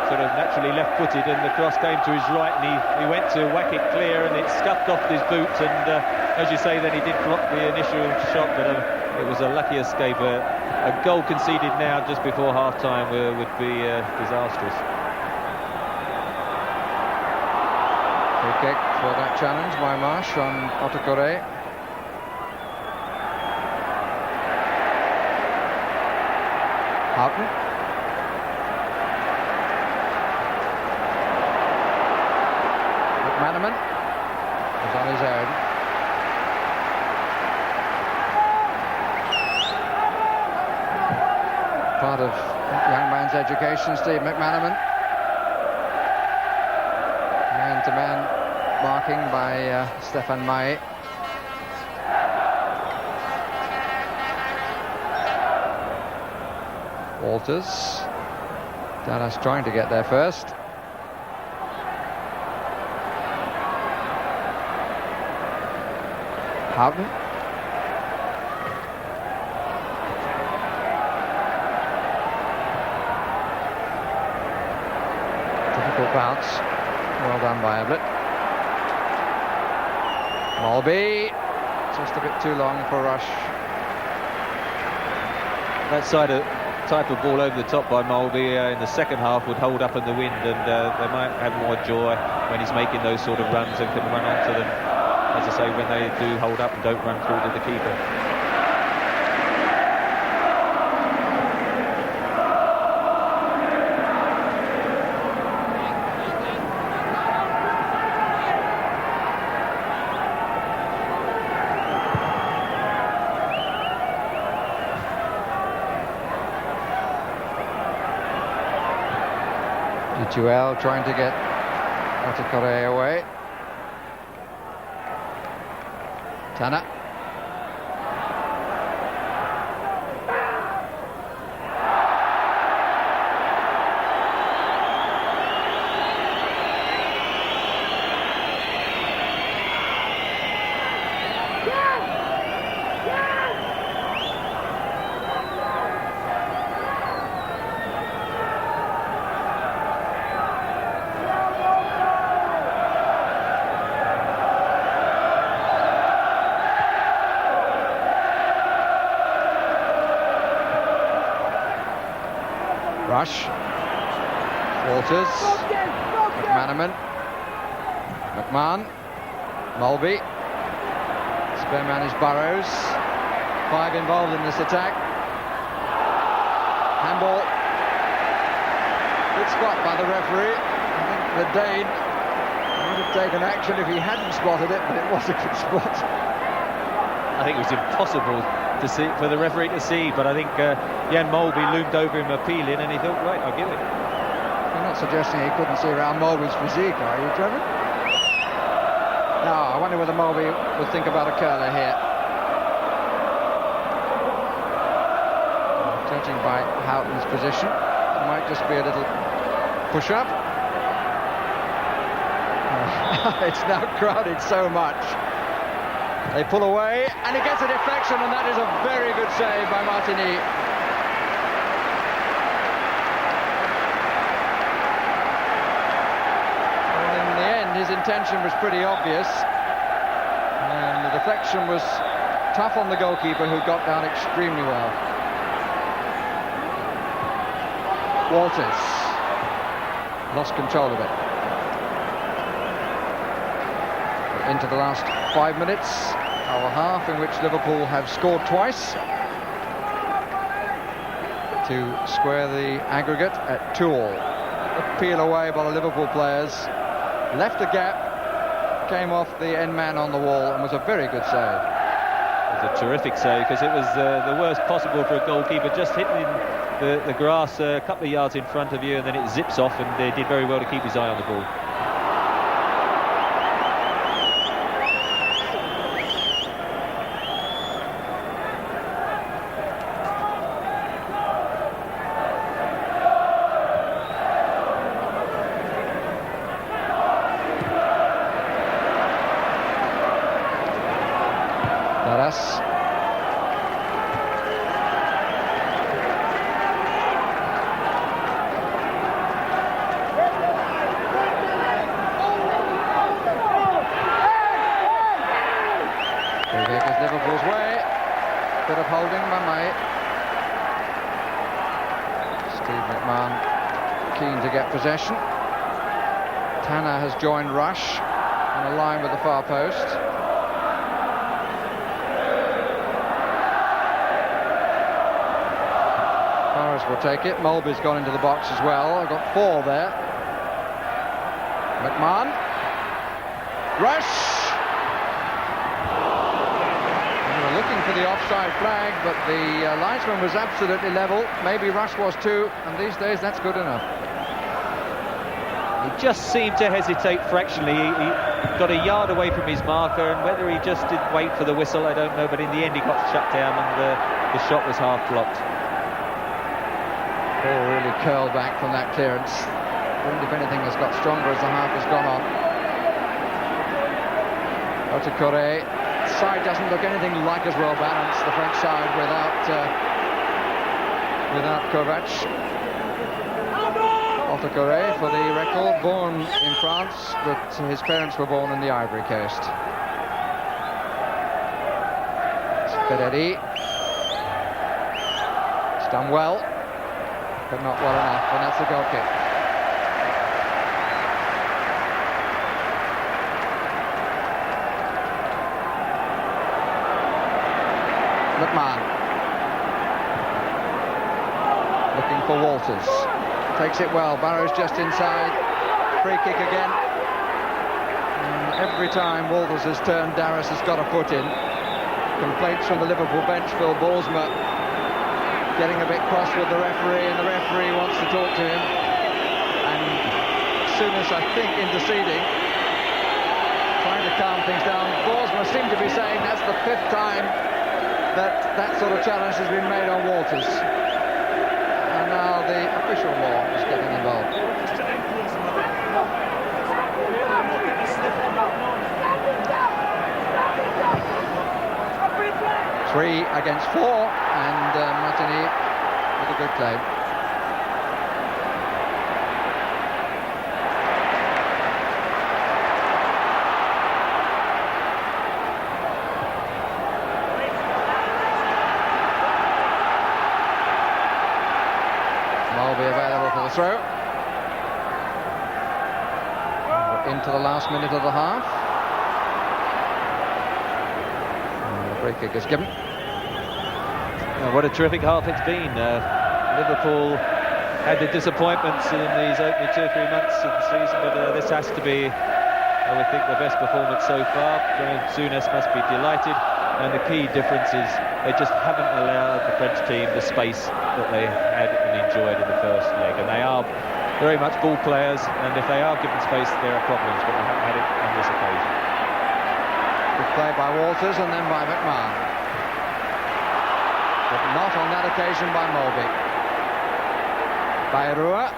Speaker 6: sort of naturally left-footed, and the cross came to his right, and he went to whack it clear, and it scuffed off his boot, and as you say, then he did block the initial shot, but it was a lucky escape. A goal conceded now just before half-time would be disastrous.
Speaker 5: Free kick for that challenge by Marsh on Auxerre. Houghton. McManaman was on his own. Part of young man's education, Steve McManaman. Man-to-man marking by Stefan Mai. Walters. Dallas trying to get there first. Houghton. Difficult bounce. Well done by Ablett. Mulby. Just a bit too long for Rush.
Speaker 6: That type of ball over the top by Mulby in the second half would hold up in the wind, and they might have more joy when he's making those sort of runs and can run onto them, as I say, when they do hold up and don't run through to the keeper.
Speaker 5: Duel trying to get Auxerre away. Tanner. Rush. Walters. McManaman. McMahon. Mulby. Spare man is Burrows. 5 involved in this attack. Handball. Good spot by the referee. I think the Dane would have taken action if he hadn't spotted it, but it was a good spot.
Speaker 6: I think it was impossible to see for the referee to see, but I think Jan Mulby loomed over him appealing, and he thought, right, I'll give it.
Speaker 5: You're not suggesting he couldn't see around Mulby's physique, are you, Trevor? No, I wonder whether Mulby would think about a curler here. Judging by Houghton's position, it might just be a little push-up. It's now crowded so much. They pull away, and he gets a deflection, and that is a very good save by Martini. Well, in the end, his intention was pretty obvious, and the deflection was tough on the goalkeeper, who got down extremely well. Walters lost control of it. Into the last 5 minutes of a half in which Liverpool have scored twice to square the aggregate at 2-all. A peel away by the Liverpool players, left a gap, came off the end man on the wall, and was a very good save.
Speaker 6: It's a terrific save, because it was the worst possible for a goalkeeper, just hitting the grass a couple of yards in front of you, and then it zips off, and they did very well to keep his eye on the ball.
Speaker 5: Liverpool's way. Bit of holding by May. Steve McMahon keen to get possession. Tanner has joined Rush on a line with the far post. Forrest will take it. Mulby's gone into the box as well. I've got 4 there. McMahon. Rush. Looking for the offside flag, but the linesman was absolutely level. Maybe Rush was too, and these days that's good enough.
Speaker 6: He just seemed to hesitate fractionally. He got a yard away from his marker, and whether he just did wait for the whistle, I don't know, but in the end he got shut down, and the shot was half blocked.
Speaker 5: Ball really curled back from that clearance. And if anything, has got stronger as the half has gone on. Auxerre. Side doesn't look anything like as well balanced, the French side, without Kovac. Auxerre, for the record, born in France, but his parents were born in the Ivory Coast. Spereri. It's done well, but not well enough, and that's the goal kick. McMahon looking for Walters, takes it well. Barrow's just inside. Free kick again. And every time Walters has turned, Darris has got a foot in. Complaints from the Liverpool bench. Phil Borsma getting a bit cross with the referee, and the referee wants to talk to him. And Souness, I think, interceding, trying to calm things down. Borsma seemed to be saying that's the 5th time that sort of challenge has been made on Walters, and now the official law is getting involved. Three against 4, and Martini with a good claim. Available for the throw. Into the last minute of the half. And the free kick is given.
Speaker 6: Oh, what a terrific half it's been. Liverpool had the disappointments in these opening 2 or 3 months of the season, but this has to be, I would think, the best performance so far. Souness must be delighted, and the key difference is they just haven't allowed the French team the space that they had and enjoyed in the first leg, and they are very much ball players, and if they are given space there are problems, but they haven't had it on this occasion.
Speaker 5: Good play by Walters and then by McMahon, but not on that occasion by Mulby. Bayrou,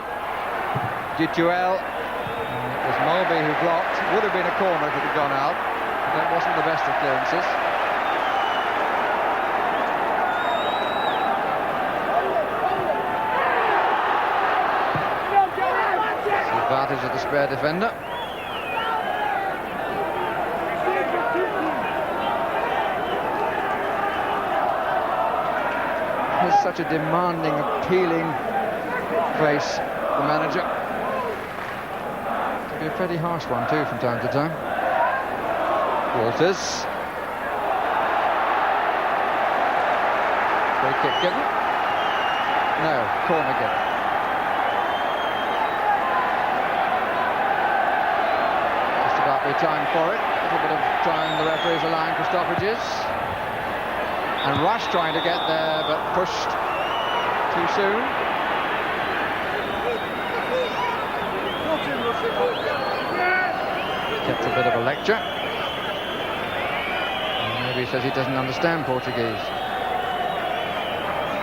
Speaker 5: Dutuel. It was Mulby who blocked. Would have been a corner if it had gone out, but that wasn't the best of clearances. Advantage of the spare defender. He's such a demanding, appealing face, the manager. Could be a pretty harsh one too from time to time. Walters. Free kick given. No, corner given. Time for it. A little bit of time, the referee's allowing for stoppages. And Rush trying to get there, but pushed too soon. Kept a bit of a lecture. And maybe he says he doesn't understand Portuguese.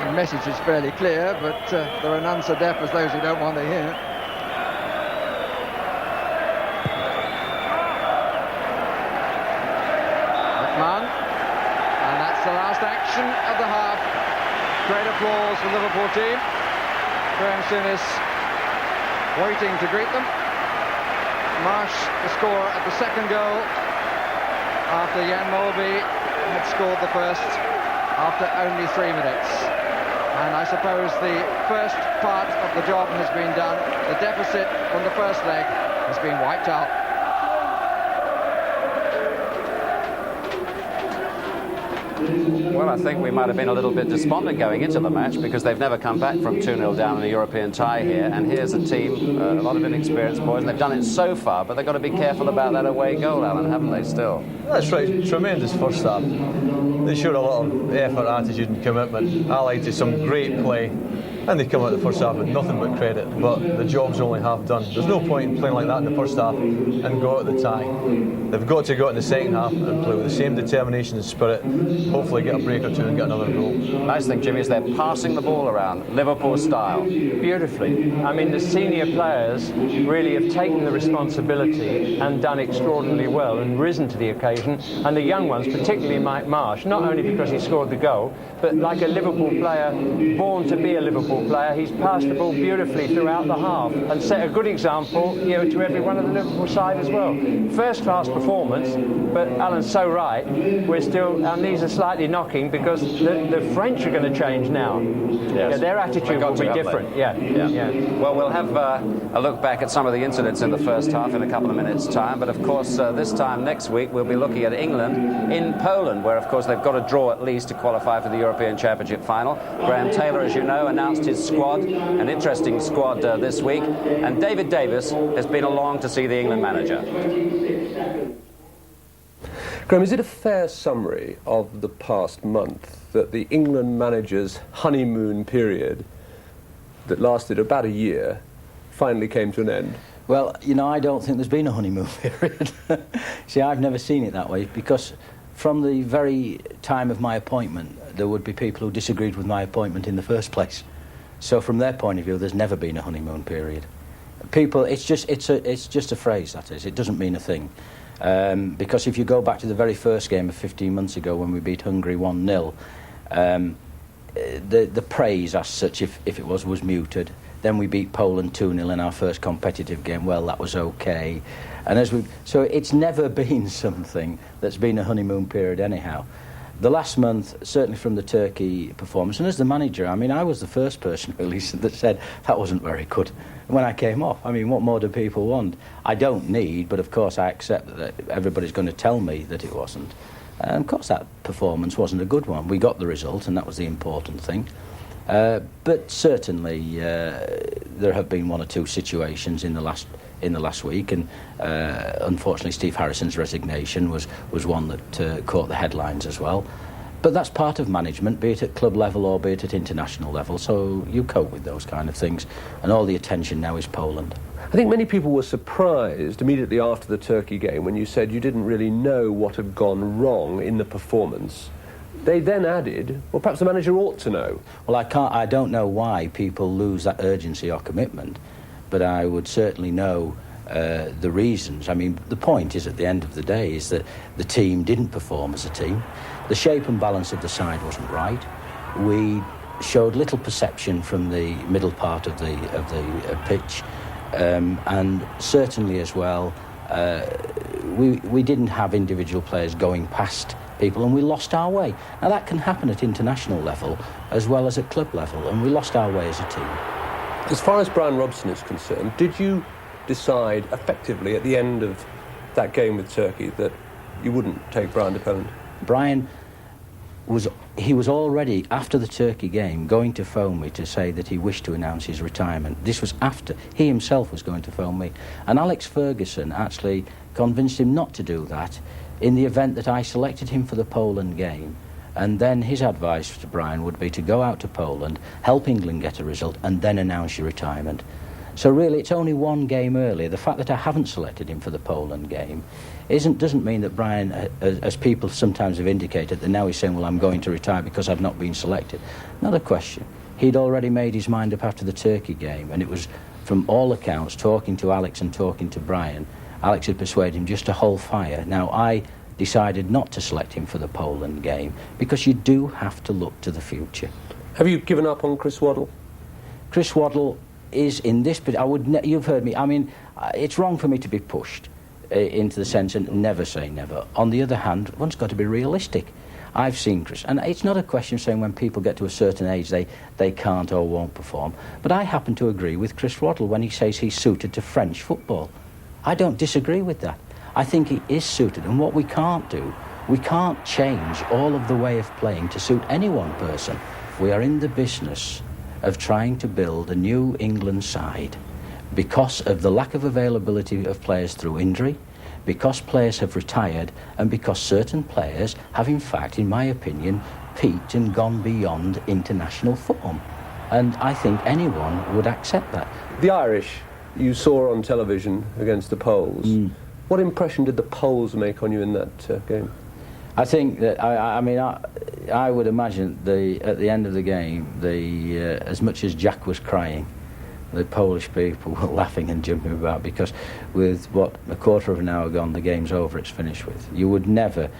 Speaker 5: The message is fairly clear, but there are none so deaf as those who don't want to hear. McMahon, and that's the last action of the half. Great applause for the Liverpool team. Graham Souness waiting to greet them. Marsh, the score at the second goal, after Jan Molby had scored the first after only 3 minutes. And I suppose the first part of the job has been done. The deficit from the first leg has been wiped out.
Speaker 2: Well, I think we might have been a little bit despondent going into the match because they've never come back from 2-0 down in a European tie here. And here's a team, a lot of inexperienced boys, and they've done it so far, but they've got to be careful about that away goal, Alan, haven't they, still?
Speaker 3: That's right, tremendous first half. They showed a lot of effort, attitude and commitment, allied to some great play. And they come out the first half with nothing but credit, but the job's only half done. There's no point in playing like that in the first half and go out the tie. They've got to go out in the second half and play with the same determination and spirit, hopefully get a break or two and get another goal.
Speaker 2: Nice thing, Jimmy, is they're passing the ball around, Liverpool style.
Speaker 4: Beautifully. I mean, the senior players really have taken the responsibility and done extraordinarily well and risen to the occasion. And the young ones, particularly Mike Marsh, not only because he scored the goal, but like a Liverpool player, born to be a Liverpool player, he's passed the ball beautifully throughout the half and set a good example, to everyone of the Liverpool side as well. First class performance, but Alan's so right, we're still, our knees are slightly knocking because the French are going to change now. Yes. Yeah, their attitude will be different. Yeah.
Speaker 2: Well, we'll have a look back at some of the incidents in the first half in a couple of minutes' time, but of course this time next week we'll be looking at England in Poland, where of course they've got to draw at least to qualify for the European Championship final. Graham Taylor, as you know, announced his squad, an interesting squad this week, and David Davis has been along to see the England manager.
Speaker 8: Graham, is it a fair summary of the past month that the England manager's honeymoon period that lasted about a year finally came to an end?
Speaker 9: Well, I don't think there's been a honeymoon period. See, I've never seen it that way, because from the very time of my appointment, there would be people who disagreed with my appointment in the first place. So from their point of view, there's never been a honeymoon period. People, it's just a phrase, that is. It doesn't mean a thing. Because if you go back to the very first game of 15 months ago when we beat Hungary 1-0, the praise as such, if it was muted. Then we beat Poland 2-0 in our first competitive game. Well, that was okay. And so it's never been something that's been a honeymoon period anyhow. The last month, certainly from the Turkey performance, and as the manager, I mean, I was the first person really that said that wasn't very good when I came off. I mean, what more do people want? I don't need, but of course I accept that everybody's going to tell me that it wasn't. And of course that performance wasn't a good one. We got the result, and that was the important thing. But certainly there have been one or two situations in the last week, and unfortunately Steve Harrison's resignation was one that caught the headlines as well. But that's part of management, be it at club level or be it at international level, so you cope with those kind of things, and all the attention now is Poland.
Speaker 8: I think many people were surprised immediately after the Turkey game when you said you didn't really know what had gone wrong in the performance. They then added, well, perhaps the manager ought to know.
Speaker 9: Well, I don't know why people lose that urgency or commitment, but I would certainly know the reasons. I mean, the point is, at the end of the day, is that the team didn't perform as a team. The shape and balance of the side wasn't right. We showed little perception from the middle part of the pitch, and certainly as well, we didn't have individual players going past people, and we lost our way. Now that can happen at international level as well as at club level, and we lost our way as a team.
Speaker 8: As far as Brian Robson is concerned, did you decide effectively at the end of that game with Turkey that you wouldn't take Brian to Poland?
Speaker 9: Brian was already, after the Turkey game, going to phone me to say that he wished to announce his retirement. This was after he himself was going to phone me, and Alex Ferguson actually convinced him not to do that in the event that I selected him for the Poland game And then his advice to Brian would be to go out to Poland, help England get a result, and then announce your retirement. So really, it's only one game earlier. The fact that I haven't selected him for the Poland game doesn't mean that Brian, as people sometimes have indicated, that now he's saying, well, I'm going to retire because I've not been selected. Not a question. He'd already made his mind up after the Turkey game, and it was, from all accounts, talking to Alex and talking to Brian, Alex had persuaded him just to hold fire. Now, I decided not to select him for the Poland game because you do have to look to the future.
Speaker 8: Have you given up on Chris Waddle?
Speaker 9: Chris Waddle is in this, but you've heard me. I mean, it's wrong for me to be pushed into the sense and never say never. On the other hand, one's got to be realistic. I've seen Chris, and it's not a question of saying when people get to a certain age they can't or won't perform, but I happen to agree with Chris Waddle when he says he's suited to French football. I don't disagree with that. I think he is suited, and what we can't do, we can't change all of the way of playing to suit any one person. We are in the business of trying to build a new England side because of the lack of availability of players through injury, because players have retired, and because certain players have, in fact, in my opinion, peaked and gone beyond international form. And I think anyone would accept that.
Speaker 8: The Irish you saw on television against the Poles. What impression did the Poles make on you in that game?
Speaker 9: I think that, I would imagine at the end of the game, as much as Jack was crying, the Polish people were laughing and jumping about, because with a quarter of an hour gone, the game's over, it's finished with. You would never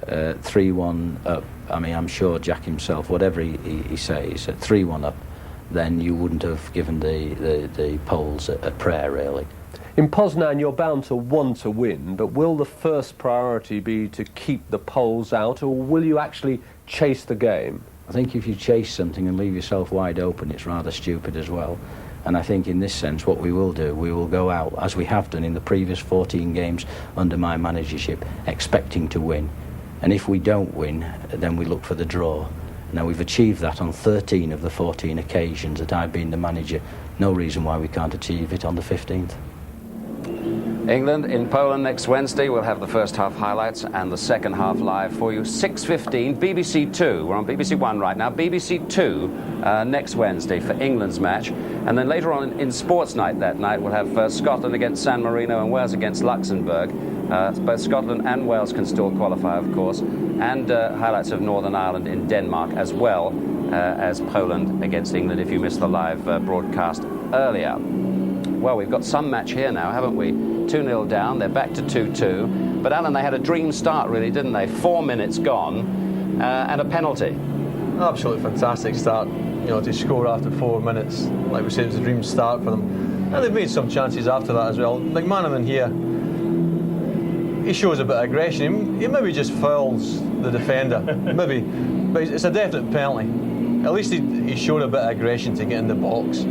Speaker 9: 3-1 up. I mean, I'm sure Jack himself, whatever he says, at 3-1 up, then you wouldn't have given the Poles a prayer, really.
Speaker 8: In Poznan, you're bound to want to win, but will the first priority be to keep the Poles out, or will you actually chase the game?
Speaker 9: I think if you chase something and leave yourself wide open, it's rather stupid as well. And I think in this sense what we will do, we will go out, as we have done in the previous 14 games under my managership, expecting to win. And if we don't win, then we look for the draw. Now, we've achieved that on 13 of the 14 occasions that I've been the manager. No reason why we can't achieve it on the 15th.
Speaker 2: England in Poland next Wednesday. We'll have the first half highlights and the second half live for you. 6:15, BBC 2. We're on BBC 1 right now. BBC 2 next Wednesday for England's match. And then later on in Sports Night that night, we'll have Scotland against San Marino and Wales against Luxembourg. Both Scotland and Wales can still qualify, of course. And highlights of Northern Ireland in Denmark, as well as Poland against England, if you missed the live broadcast earlier. Well, we've got some match here now, haven't we? 2-0 down, they're back to 2-2. But, Alan, they had a dream start, really, didn't they? 4 minutes gone and a penalty.
Speaker 3: Absolutely fantastic start, to score after 4 minutes. Like we said, it was a dream start for them. And they've made some chances after that as well. McManaman here, he shows a bit of aggression. He maybe just fouls the defender, maybe. But it's a definite penalty. At least he showed a bit of aggression to get in the box.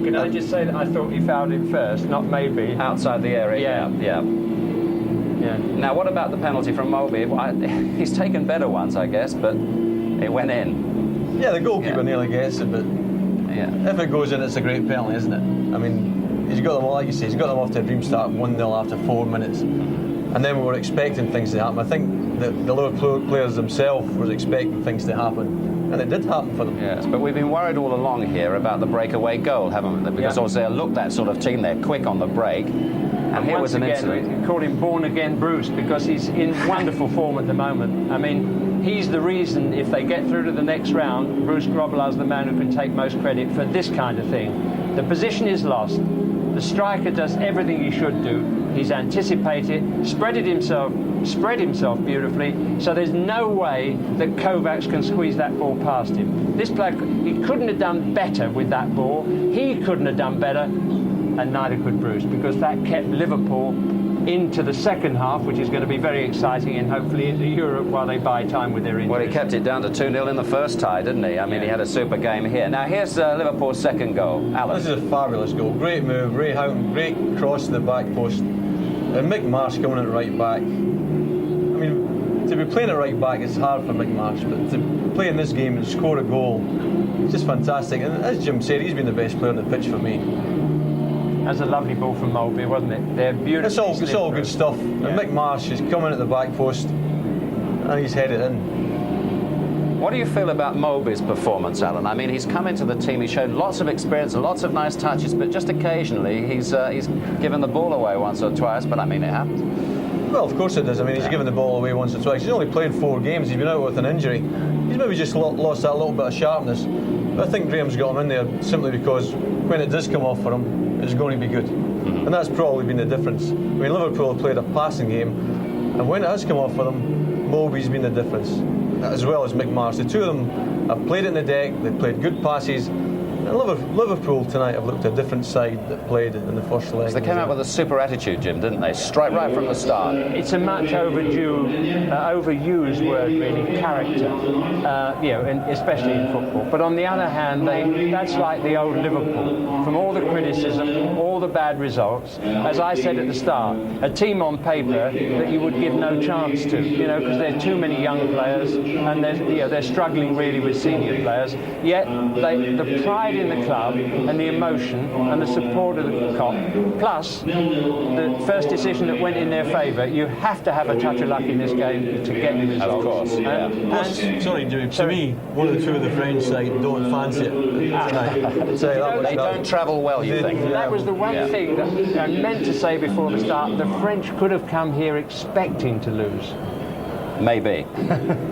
Speaker 4: Can I just say that I thought he fouled him first, not maybe.
Speaker 2: Outside the area. Yeah. Now, what about the penalty from Moby? Well, he's taken better ones, I guess, but it went in.
Speaker 3: Yeah, the goalkeeper nearly gets it, but if it goes in, it's a great penalty, isn't it? I mean, he's got them, like you say, he's got them off to a dream start 1-0 after 4 minutes. And then we were expecting things to happen. I think the Liverpool players themselves were expecting things to happen. And it did happen for them.
Speaker 2: Yes, but we've been worried all along here about the breakaway goal, haven't we? Because Auxerre looked that sort of team. They're quick on the break. And here was an incident.
Speaker 4: We called him born-again Bruce because he's in wonderful form at the moment. I mean, he's the reason, if they get through to the next round, Bruce Grobbelaar's the man who can take most credit for this kind of thing. The position is lost. The striker does everything he should do. He's anticipated, spread himself beautifully, so there's no way that Kovacs can squeeze that ball past him. This player, he couldn't have done better with that ball. He couldn't have done better, and neither could Bruce, because that kept Liverpool into the second half, which is going to be very exciting, and hopefully into Europe while they buy time with their injuries.
Speaker 2: Well, he kept it down to 2-0 in the first tie, didn't he? I mean, he had a super game here. Now, here's Liverpool's second goal. Alan.
Speaker 3: This is a fabulous goal. Great move. Ray Houghton, great cross to the back post. And Mick Marsh coming at right back. I mean, to be playing at right back is hard for Mick Marsh, but to play in this game and score a goal, it's just fantastic. And as Jim said, he's been the best player on the pitch for me.
Speaker 4: That's a lovely ball from Mulvey, wasn't it? They're beautiful.
Speaker 3: It's all good stuff. Yeah. And Mick Marsh is coming at the back post and he's headed in.
Speaker 2: What do you feel about Moby's performance, Alan? I mean, he's come into the team, he's shown lots of experience, lots of nice touches, but just occasionally he's given the ball away once or twice, but I mean, it happens.
Speaker 3: Well, of course it does. I mean, he's given the ball away once or twice. He's only played 4 games. He's been out with an injury. He's maybe just lost that little bit of sharpness. But I think Graham's got him in there simply because when it does come off for him, it's going to be good. And that's probably been the difference. I mean, Liverpool have played a passing game, and when it has come off for them, Moby's been the difference, as well as McMarsh. The two of them have played in the deck, they've played good passes. And Liverpool tonight have looked a different side that played in the first leg.
Speaker 2: So they came out with a super attitude, Jim, didn't they? Strike right from the start.
Speaker 4: It's a much overused word, really, character, and especially in football. But on the other hand, that's like the old Liverpool. From all the criticism, all the bad results, as I said at the start, a team on paper that you would give no chance to, because there are too many young players, and they're struggling really with senior players. Yet the pride in the club and the emotion and the support of the cop, plus the first decision that went in their favour, you have to have a touch of luck in this game to get the results.
Speaker 2: Of course.
Speaker 3: Sorry, Jimmy, to me, one of the two of the French side don't fancy it tonight.
Speaker 2: They don't travel well, you think?
Speaker 4: That was the one thing that I meant to say before the start. The French could have come here expecting to lose.
Speaker 2: Maybe.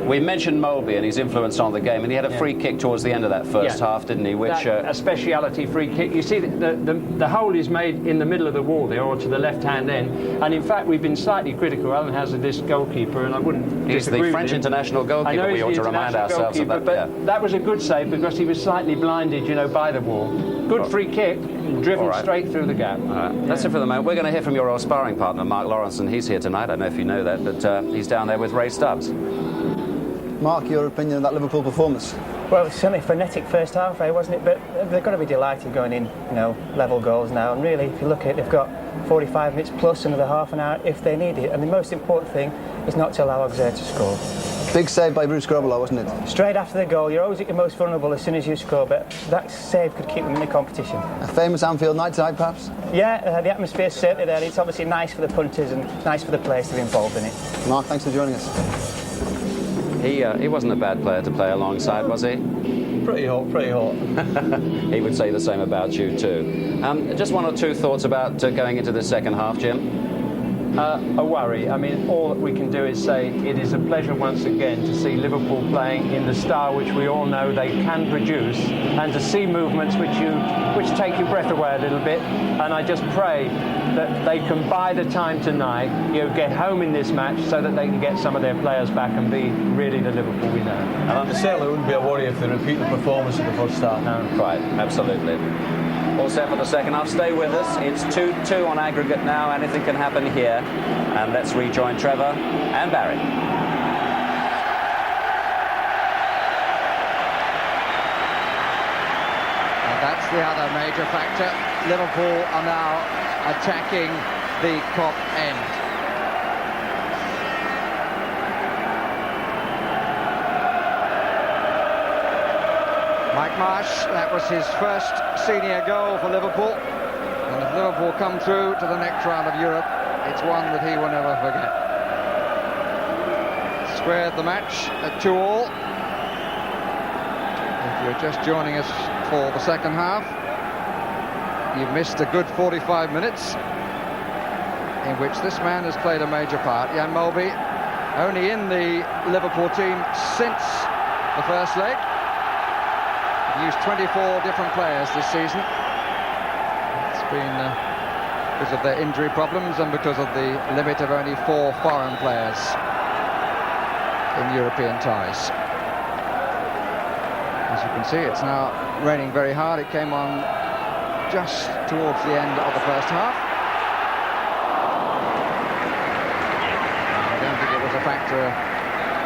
Speaker 2: We mentioned Moby and his influence on the game, and he had a free kick towards the end of that first half, didn't he? Which
Speaker 4: a speciality free kick. You see, the hole is made in the middle of the wall there, or to the left-hand end. And in fact, we've been slightly critical. Alan Hazard, this goalkeeper, and I wouldn't.
Speaker 2: He's the French international goalkeeper. We ought to remind ourselves of that.
Speaker 4: But that was a good save because he was slightly blinded, by the wall. Good free kick, driven straight through the gap.
Speaker 2: That's it for the moment. We're going to hear from your old sparring partner, Mark Lawrence, and he's here tonight. I don't know if you know that, but he's down there with Ray Stubbs.
Speaker 10: Mark, your opinion of that Liverpool performance?
Speaker 11: Well, it's certainly a frenetic first half, wasn't it? But they've got to be delighted going in, level goals now. And really, if you look at it, they've got 45 minutes plus another half an hour if they need it. And the most important thing is not to allow Auxerre to score.
Speaker 10: Big save by Bruce Grobbelaar, wasn't it?
Speaker 11: Straight after the goal, you're always at your most vulnerable as soon as you score, but that save could keep them in the competition.
Speaker 10: A famous Anfield night tonight, perhaps?
Speaker 11: Yeah, the atmosphere's certainly there. It's obviously nice for the punters and nice for the players to be involved in it.
Speaker 10: Mark, thanks for joining us.
Speaker 2: He wasn't a bad player to play alongside, was he?
Speaker 3: Pretty hot, pretty hot.
Speaker 2: He would say the same about you too. Just one or two thoughts about going into the second half, Jim?
Speaker 4: A worry. I mean, all that we can do is say it is a pleasure once again to see Liverpool playing in the style which we all know they can produce, and to see movements which take your breath away a little bit. And I just pray that they can buy the time tonight, get home in this match so that they can get some of their players back and be really the Liverpool we know.
Speaker 3: And it certainly wouldn't be a worry if they repeat the performance of the first half.
Speaker 2: No, quite, absolutely. All set for the second half. Stay with us. It's 2-2 on aggregate now. Anything can happen here. And let's rejoin Trevor and Barry.
Speaker 5: And that's the other major factor. Liverpool are now attacking the Kop end. Mike Marsh, that was his first senior goal for Liverpool. And if Liverpool come through to the next round of Europe, it's one that he will never forget. Squared the match at 2-2. If you're just joining us for the second half, you've missed a good 45 minutes in which this man has played a major part. Jan Molby, only in the Liverpool team since the first leg. Used 24 different players this season. It's been because of their injury problems and because of the limit of only 4 foreign players in European ties. As you can see, it's now raining very hard. It came on just towards the end of the first half. I don't think it was a factor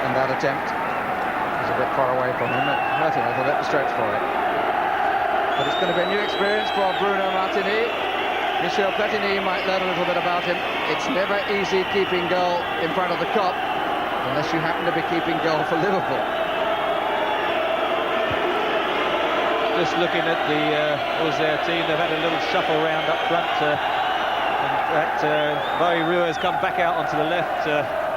Speaker 5: in that attempt. A bit far away from him, it hurt him a little bit to stretch for it. But it's going to be a new experience for Bruno Martini. Michel Platini might learn a little bit about him. It's never easy keeping goal in front of the Kop, unless you happen to be keeping goal for Liverpool.
Speaker 6: Just looking at the Auxerre team, they've had a little shuffle round up front. In fact, Barry Rua has come back out onto the left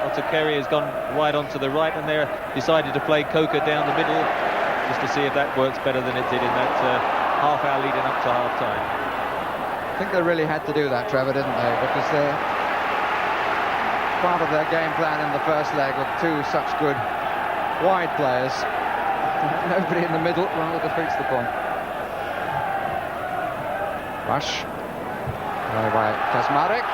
Speaker 6: Auxerre has gone wide onto the right, and they're decided to play Coca down the middle just to see if that works better than it did in that half hour leading up to half-time.
Speaker 5: I think they really had to do that, Trevor, didn't they? Because part of their game plan in the first leg with two such good wide players. Nobody in the middle rather defeats the point. Rush. By Kazmarek.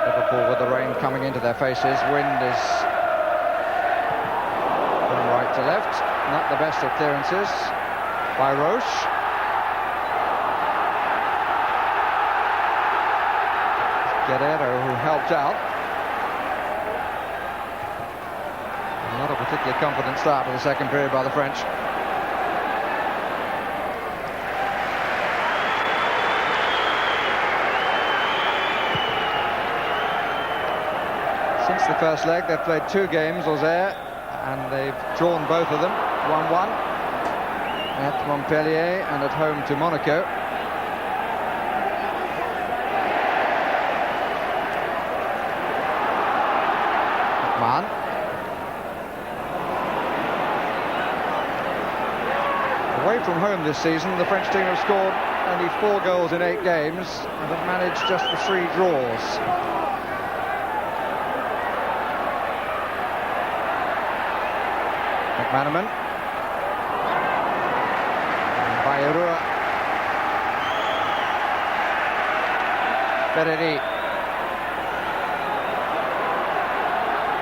Speaker 5: Liverpool with the rain coming into their faces. Wind is from right to left. Not the best of clearances by Roche. Guerrero, who helped out. Not a particularly confident start to the second period by the French. Since the first leg, they've played 2 games, Auxerre, and they've drawn both of them, 1-1 at Montpellier and at home to Monaco. McMahon. Away from home this season, the French team have scored only 4 goals in 8 games and have managed just the 3 draws. McManaman. Bayrou. Ferreri.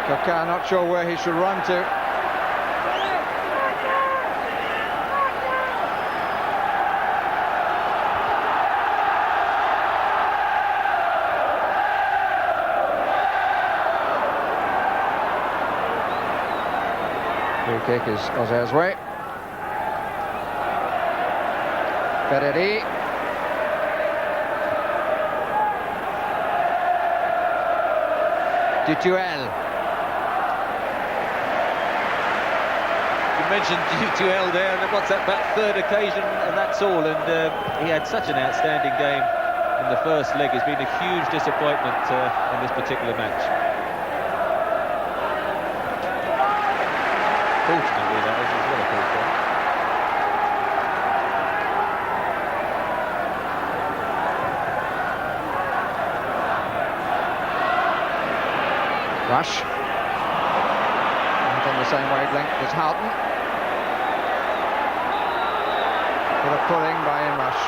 Speaker 5: Coca not sure where he should run to. Free kick is Auxerre's way. Ferreri. Dutuel.
Speaker 6: You mentioned Dutuel there, and what's that, about 3rd occasion, and that's all. And he had such an outstanding game in the first leg. It's been a huge disappointment in this particular match. Fortunately, that is as well, of course.
Speaker 5: Rush. On the same wavelength as Houghton. Bit of pulling by Ian Rush.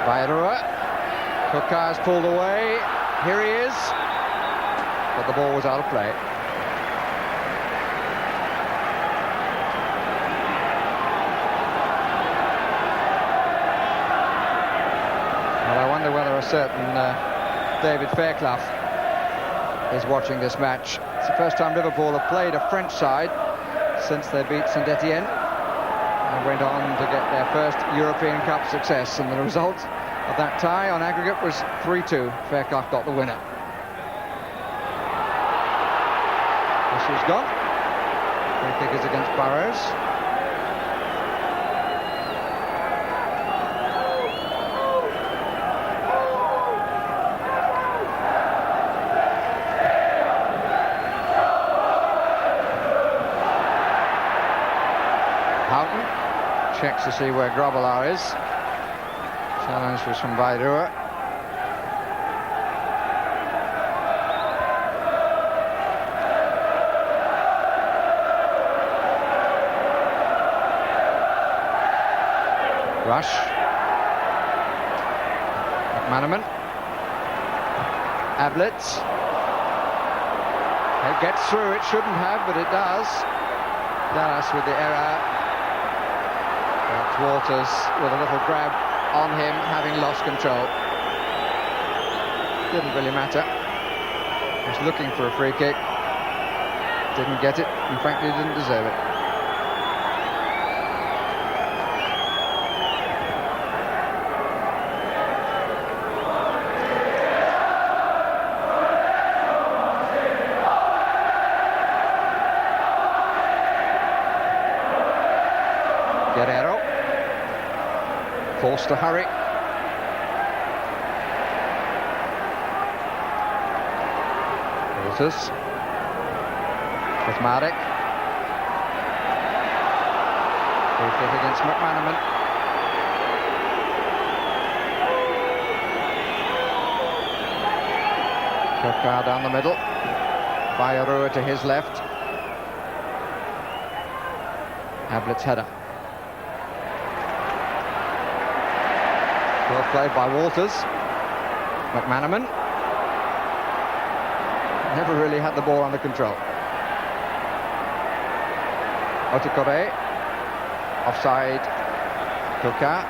Speaker 5: Bayrou. Coca has pulled away. Here he is. But the ball was out of play. Well, I wonder whether a certain David Fairclough is watching this match. It's the first time Liverpool have played a French side since they beat St Etienne and went on to get their first European Cup success, and the result of that tie on aggregate was 3-2. Fairclough got the winner. Whistle's gone. Free kick is against Burrows. Houghton checks to see where Grobbelaar is. Challenge was from Bayrou. Rush. McManaman. Ablett. It gets through, it shouldn't have, but it does. Dallas with the error. But Walters with a little grab on him, having lost control. Didn't really matter. He was looking for a free kick. Didn't get it, and frankly didn't deserve it. forced to hurry. Walters. Kazmarek. Free kick against McManaman. Kukar down the middle. Bayrua to his left. Ablett's header. Well played by Walters. McManaman. Never really had the ball under control. Otukore. Offside. Kukar.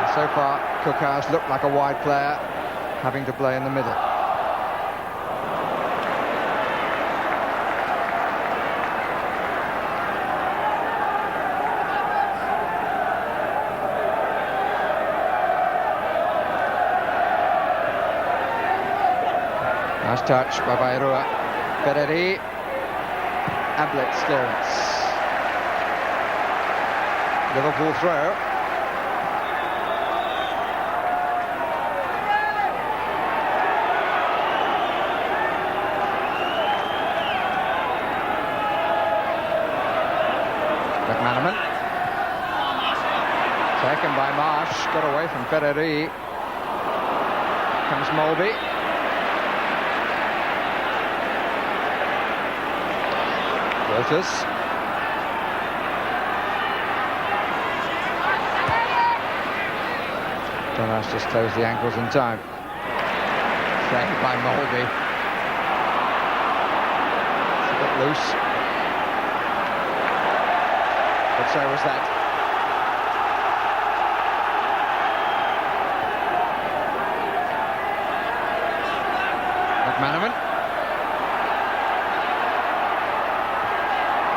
Speaker 5: And so far, Kukar's looked like a wide player, having to play in the middle. Nice touch by Bayrua. Ferreri. Ablett's clearance. Liverpool throw. McManaman. Taken by Marsh. Got away from Ferreri. Comes Mulby. Walters. Jonas just closed the ankles in time. Saved by Mulby. It's a bit loose. But so was that. McManaman.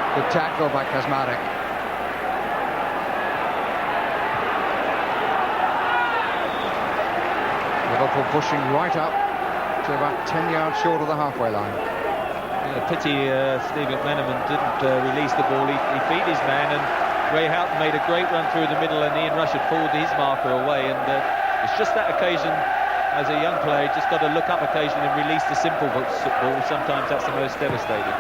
Speaker 5: Good tackle by Kazmarek. Liverpool pushing right up to about 10 yards short of the halfway line.
Speaker 6: Yeah, pity Steve McManaman didn't release the ball. He beat his man, and Ray Houghton made a great run through the middle, and Ian Rush had pulled his marker away. And it's just that occasion, as a young player, just got to look up occasionally and release the simple ball. Sometimes that's the most devastating.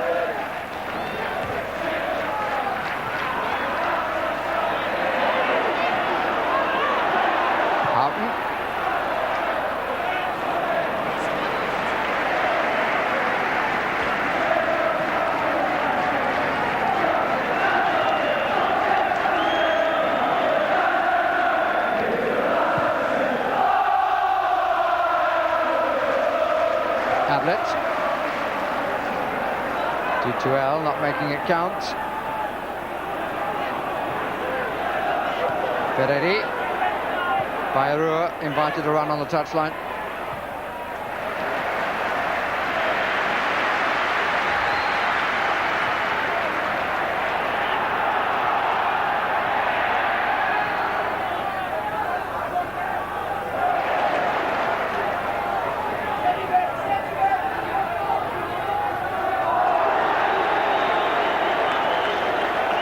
Speaker 5: D2L not making it count. Ferreri. Bayrua invited to run on the touchline.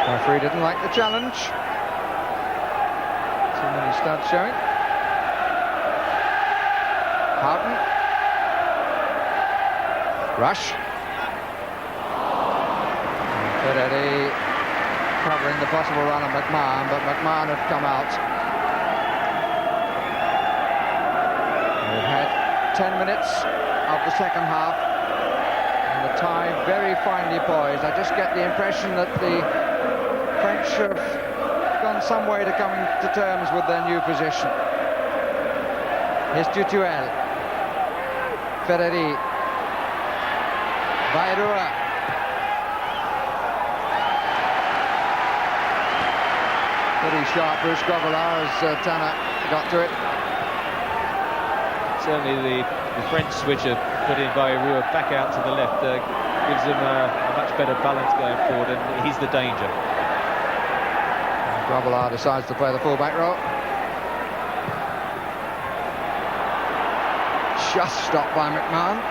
Speaker 5: Referee didn't like the challenge. Too many studs showing. Houghton. Rush. Ferreri covering the possible run of McMahon, but McMahon had come out. We've had 10 minutes of the second half, and the tie very finely poised. I just get the impression that the French have gone some way to coming to terms with their new position. Here's Tutuel. Ferreri. Bayrua. Pretty sharp Bruce Grobbelaar as Tanner got to it.
Speaker 6: Certainly the French switcher put in Bayrua back out to the left gives him a much better balance going forward, and he's the danger.
Speaker 5: Grobbelaar decides to play the full-back role. Just stopped by McMahon.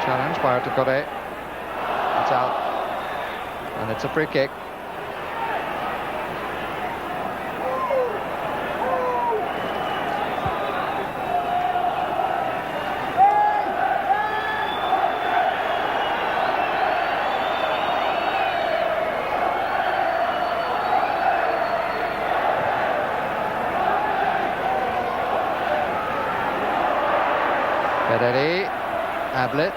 Speaker 5: Challenge by Auxerre. It's out. And it's a free kick. Pederi, Ablett.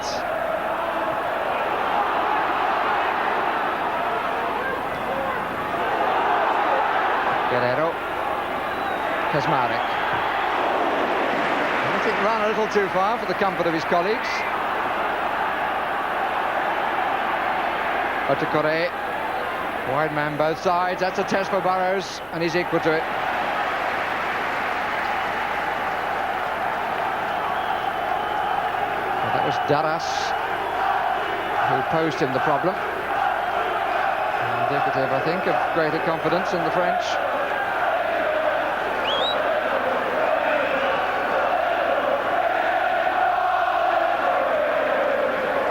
Speaker 5: Guerrero, Kazmarek. I think ran a little too far for the comfort of his colleagues. Auxerre, wide man both sides. That's a test for Burrows, and he's equal to it. That was Darras who posed him the problem. Indicative, I think, of greater confidence in the French.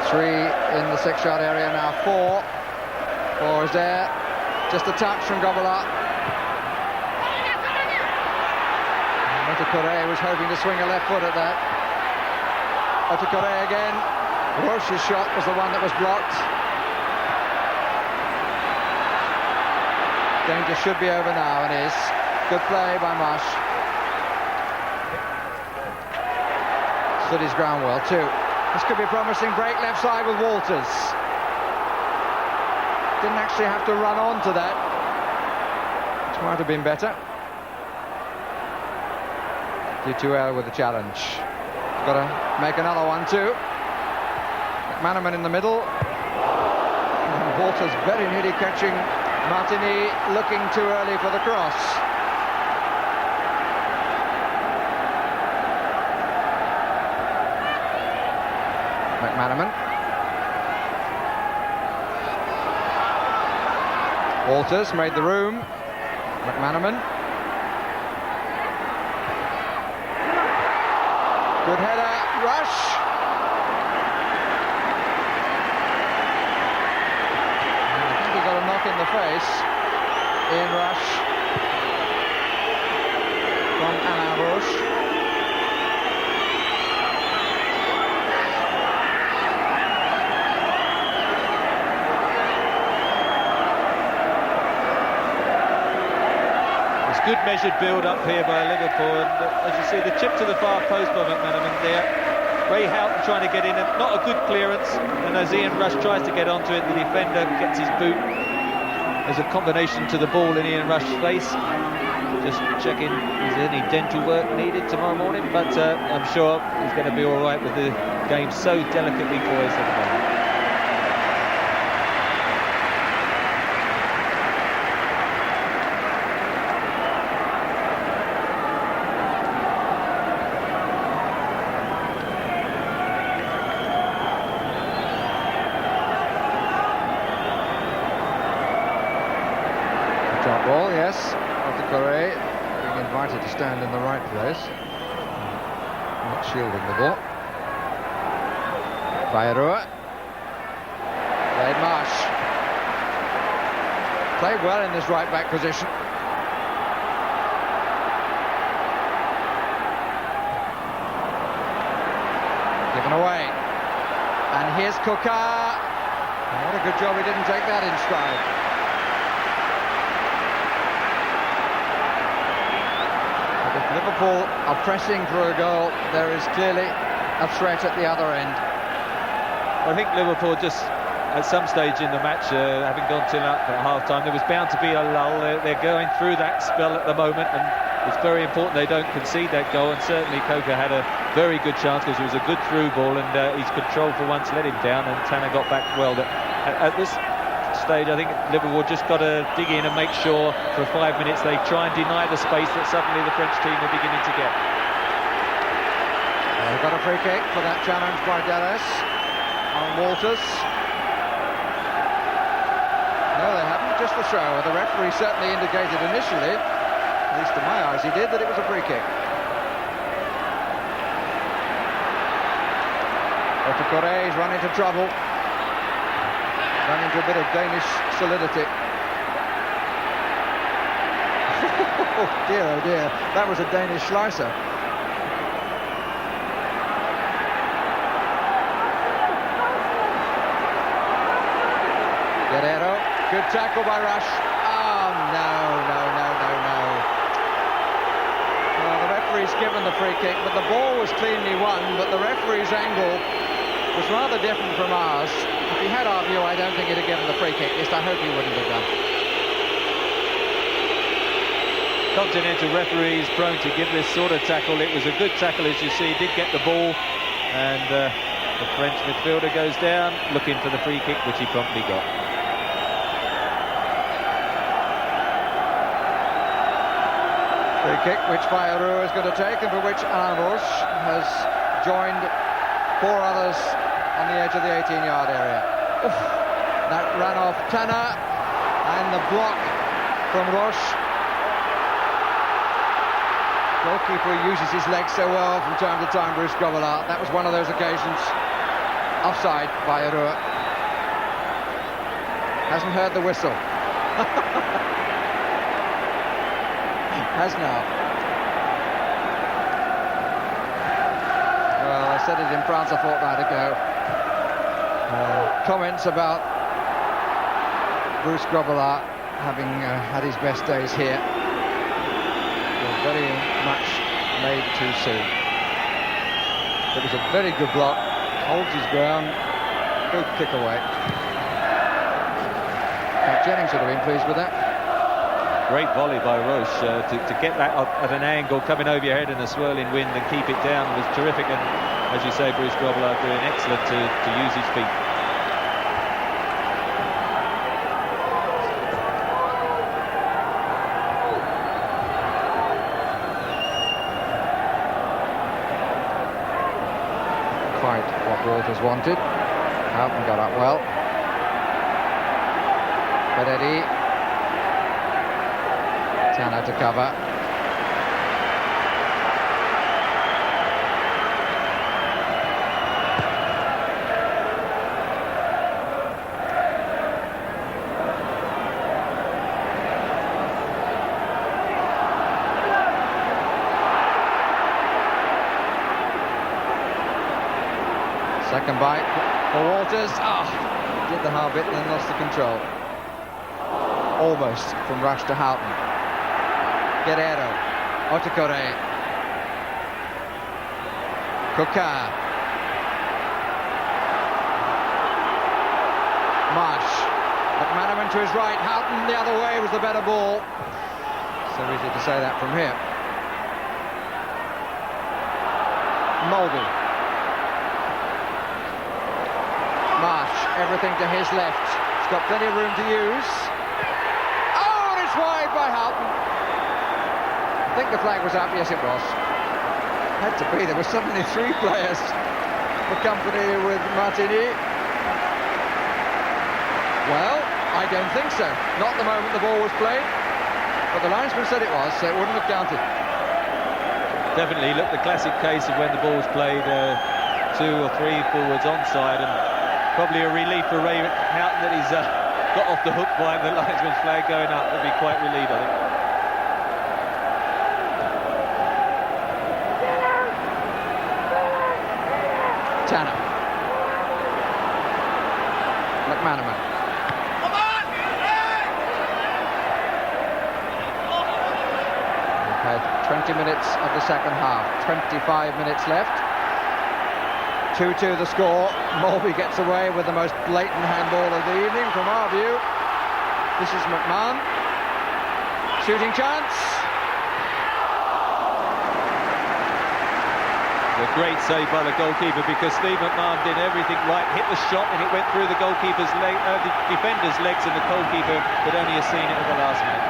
Speaker 5: Three in the six-yard area now, four. Four is there. Just a touch from Gobala. Auxerre was hoping to swing a left foot at that. Auxerre again. Roche's shot was the one that was blocked. Danger should be over now, and is. Good play by Marsh. Stood his ground well too. This could be promising. Break left side with Walters. Didn't actually have to run on to that, which might have been better. D2L with the challenge. Got to make another one too. McManaman in the middle. And Walters very nearly catching Martini, looking too early for the cross. McManaman. Walters made the room. McManaman. Good header. Rush. I think he got a knock in the face. Ian Rush from Alain Roche.
Speaker 6: Good measured build-up here by Liverpool, and as you see, the chip to the far post by McManaman there. Ray Houghton trying to get in, and not a good clearance, and as Ian Rush tries to get onto it, the defender gets his boot. There's a combination to the ball in Ian Rush's face. Just checking, is there any dental work needed tomorrow morning? But I'm sure he's going to be all right with the game so delicately poised at the moment.
Speaker 5: Top ball, yes. Auxerre being invited to stand in the right place. Not shielding the ball. Bayrou. Played Marsh. Played well in this right back position. Given away. And here's Coquard. What a good job he didn't take that in stride. If Liverpool are pressing for a goal, there is clearly a threat at the other end.
Speaker 6: I think Liverpool just, at some stage in the match, having gone 2-0 up at half-time, there was bound to be a lull. They're going through that spell at the moment, and it's very important they don't concede that goal, and certainly Coca had a very good chance because it was a good through ball, and his control for once let him down, and Tanner got back well. At this stage, I think Liverpool just got to dig in and make sure for 5 minutes they try and deny the space that suddenly the French team are beginning to get.
Speaker 5: They've got a free kick for that challenge by Darras on Walters. No, they haven't, just the throw. The referee certainly indicated initially, at least to my eyes he did, that it was a free kick. Auxerre's run into trouble. Run into a bit of Danish solidity. Oh dear, that was a Danish slicer. Guerrero, good tackle by Rush. Oh, no. Well, the referee's given the free kick, but the ball was cleanly won, but the referee's angle was rather different from ours. If he had our view, I don't think he'd have given the free kick. At least I hope he wouldn't have done.
Speaker 6: Continental referees prone to give this sort of tackle. It was a good tackle, as you see. Did get the ball, and the French midfielder goes down, looking for the free kick, which he promptly got.
Speaker 5: Free kick, which Bayrou is going to take, and for which Alain Roche has joined 4 others on the edge of the 18-yard area. Oof. That ran off Tanner, and the block from Roche. Goalkeeper uses his legs so well from time to time, Bruce Grobbelaar. That was one of those occasions. Offside by Bayrou. Hasn't heard the whistle. Has now. Well, I said it in France a fortnight ago. Comments about Bruce Grobbelaar having had his best days here were very much made too soon. It was a very good block, holds his ground, good kick away. Jennings would have been pleased with that.
Speaker 6: Great volley by Roche to get that at an angle, coming over your head in a swirling wind and keep it down was terrific. And as you say, Bruce Grobbelaar doing excellent to use his feet.
Speaker 5: Quite what Walters wanted. Houghton got up well. Beretti. Tanner to cover. Second bite for Walters. Did the hard bit and then lost the control. Almost from Rush to Houghton. Guerrero, Auxerre, Coquin, Marsh, McManaman to his right, Houghton the other way was the better ball. So easy to say that from here. Mulvey, Marsh, everything to his left. He's got plenty of room to use. Oh, and it's wide by Houghton. I think the flag was up. Yes, it was. Had to be. There were suddenly 3 players for company with Martini. Well, I don't think so. Not the moment the ball was played. But the linesman said it was, so it wouldn't have counted.
Speaker 6: Definitely. Look, the classic case of when the ball was played 2 or 3 forwards onside, and probably a relief for Ray Houghton that he's got off the hook by the linesman's flag going up. He'll be quite relieved, I think.
Speaker 5: Tanner. McManaman. We've had 20 minutes of the second half, 25 minutes left. 2-2 the score. Mulvey gets away with the most blatant handball of the evening from our view. This is McMahon. Shooting chance.
Speaker 6: A great save by the goalkeeper, because Steve McMahon did everything right, hit the shot and it went through the goalkeeper's leg, the defender's legs, and the goalkeeper could only have seen it at the last minute.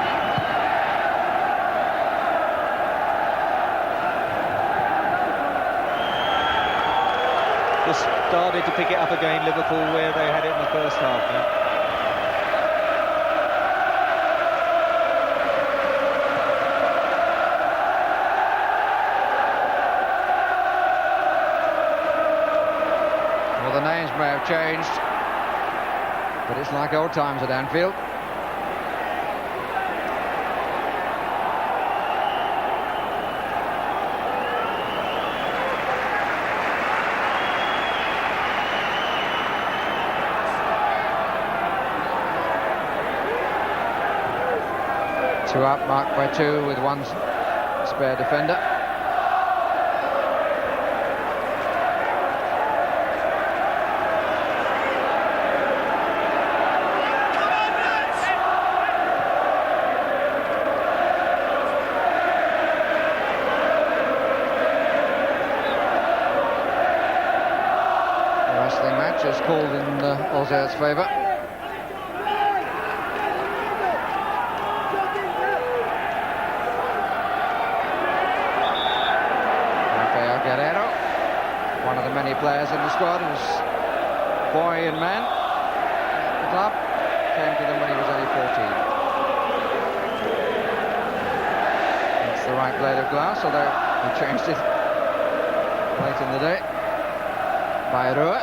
Speaker 6: Just started to pick it up again, Liverpool, where they had it in the first half now.
Speaker 5: the names may have changed, but it's like old times at Anfield. Two up, marked by two with one spare defender. The wrestling match is called in Auxerre's favour. One of the many players in the squad, who's boy and man at the club, came to them when he was only 14. It's the right blade of glass, although he changed it late in the day. Bayrou.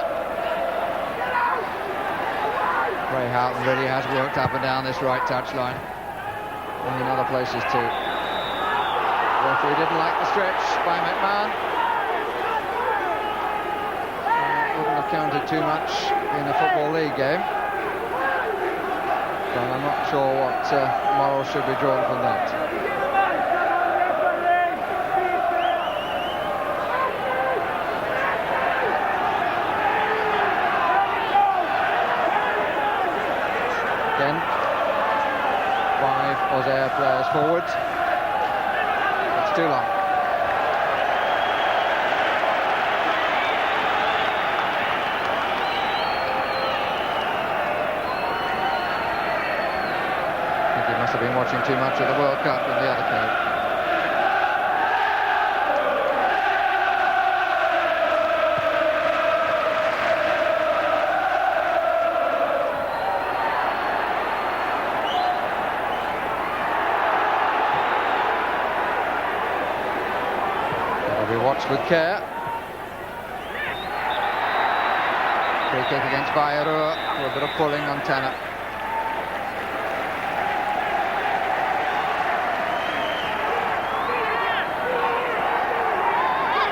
Speaker 5: Ray Houghton really has worked up and down this right touchline, and in other places too. The referee didn't like the stretch by McMahon. Wouldn't have counted too much in a Football League game, but I'm not sure what moral should be drawn from that. Again, 5 Auxerre players forward. It's too long. Must have been watching too much of the World Cup in the other code. That'll be watched with care. Free kick against Bayrou for a bit of pulling on Tanner.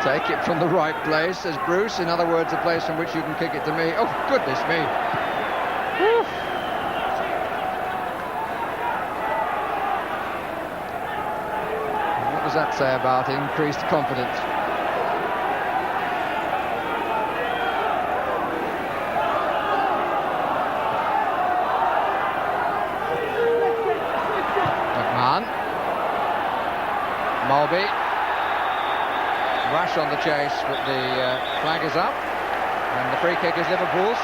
Speaker 5: Take it from the right place, says Bruce. In other words, a place from which you can kick it to me. Oh, goodness me. Whew. What does that say about increased confidence? McMahon. Mulby. Rush on the chase, but the flag is up, and the free kick is Liverpool's,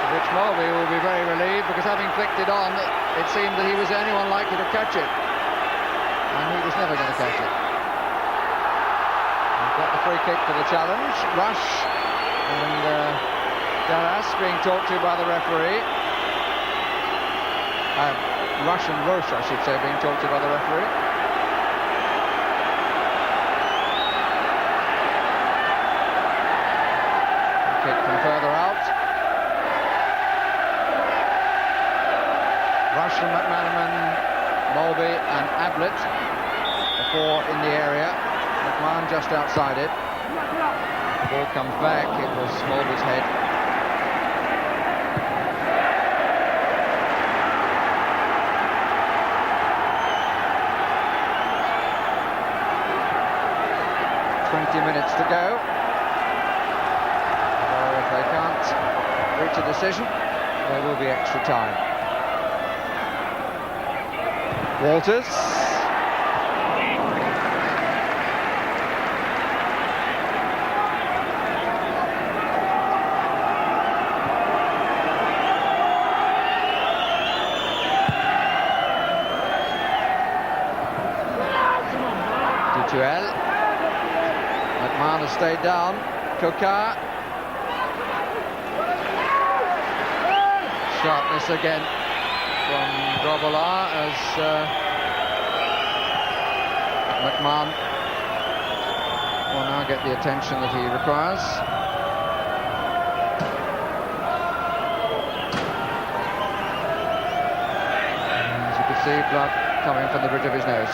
Speaker 5: which Mulby will be very relieved, because having flicked it on, it seemed that he was the only one likely to catch it, and he was never going to catch it. We've got the free kick for the challenge. Rush and Dallas being talked to by the referee. Rush and Roche, I should say, being talked to by the referee. From further out. Rush from McManaman, Mulby and Ablett. The 4 in the area. McMahon just outside it. The ball comes back. It was Mulby's head. Minutes to go. If they can't reach a decision, there will be extra time. Walters. Dutuel. McMahon has stayed down. Coquart. Sharpness again from Grobbelaar as McMahon will now get the attention that he requires. see blood coming from the bridge of his nose.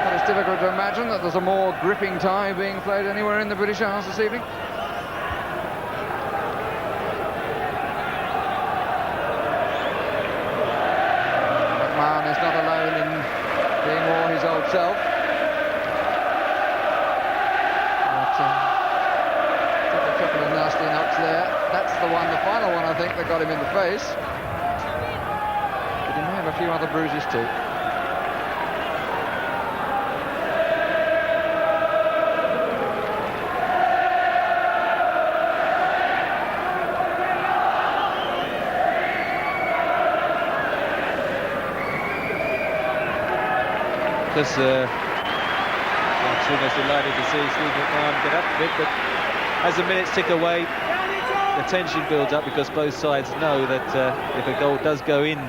Speaker 5: But it's difficult to imagine that there's a more gripping tie being played anywhere in the British Isles this evening. McMahon is not alone in being more his old self. Took a couple of nasty knocks there. That's the final one I think that got him in the face. But he may have a few other bruises too.
Speaker 6: Because I'm almost delighted to see Steve McMahon get up a bit, but as the minutes tick away, the tension builds up because both sides know that if a goal does go in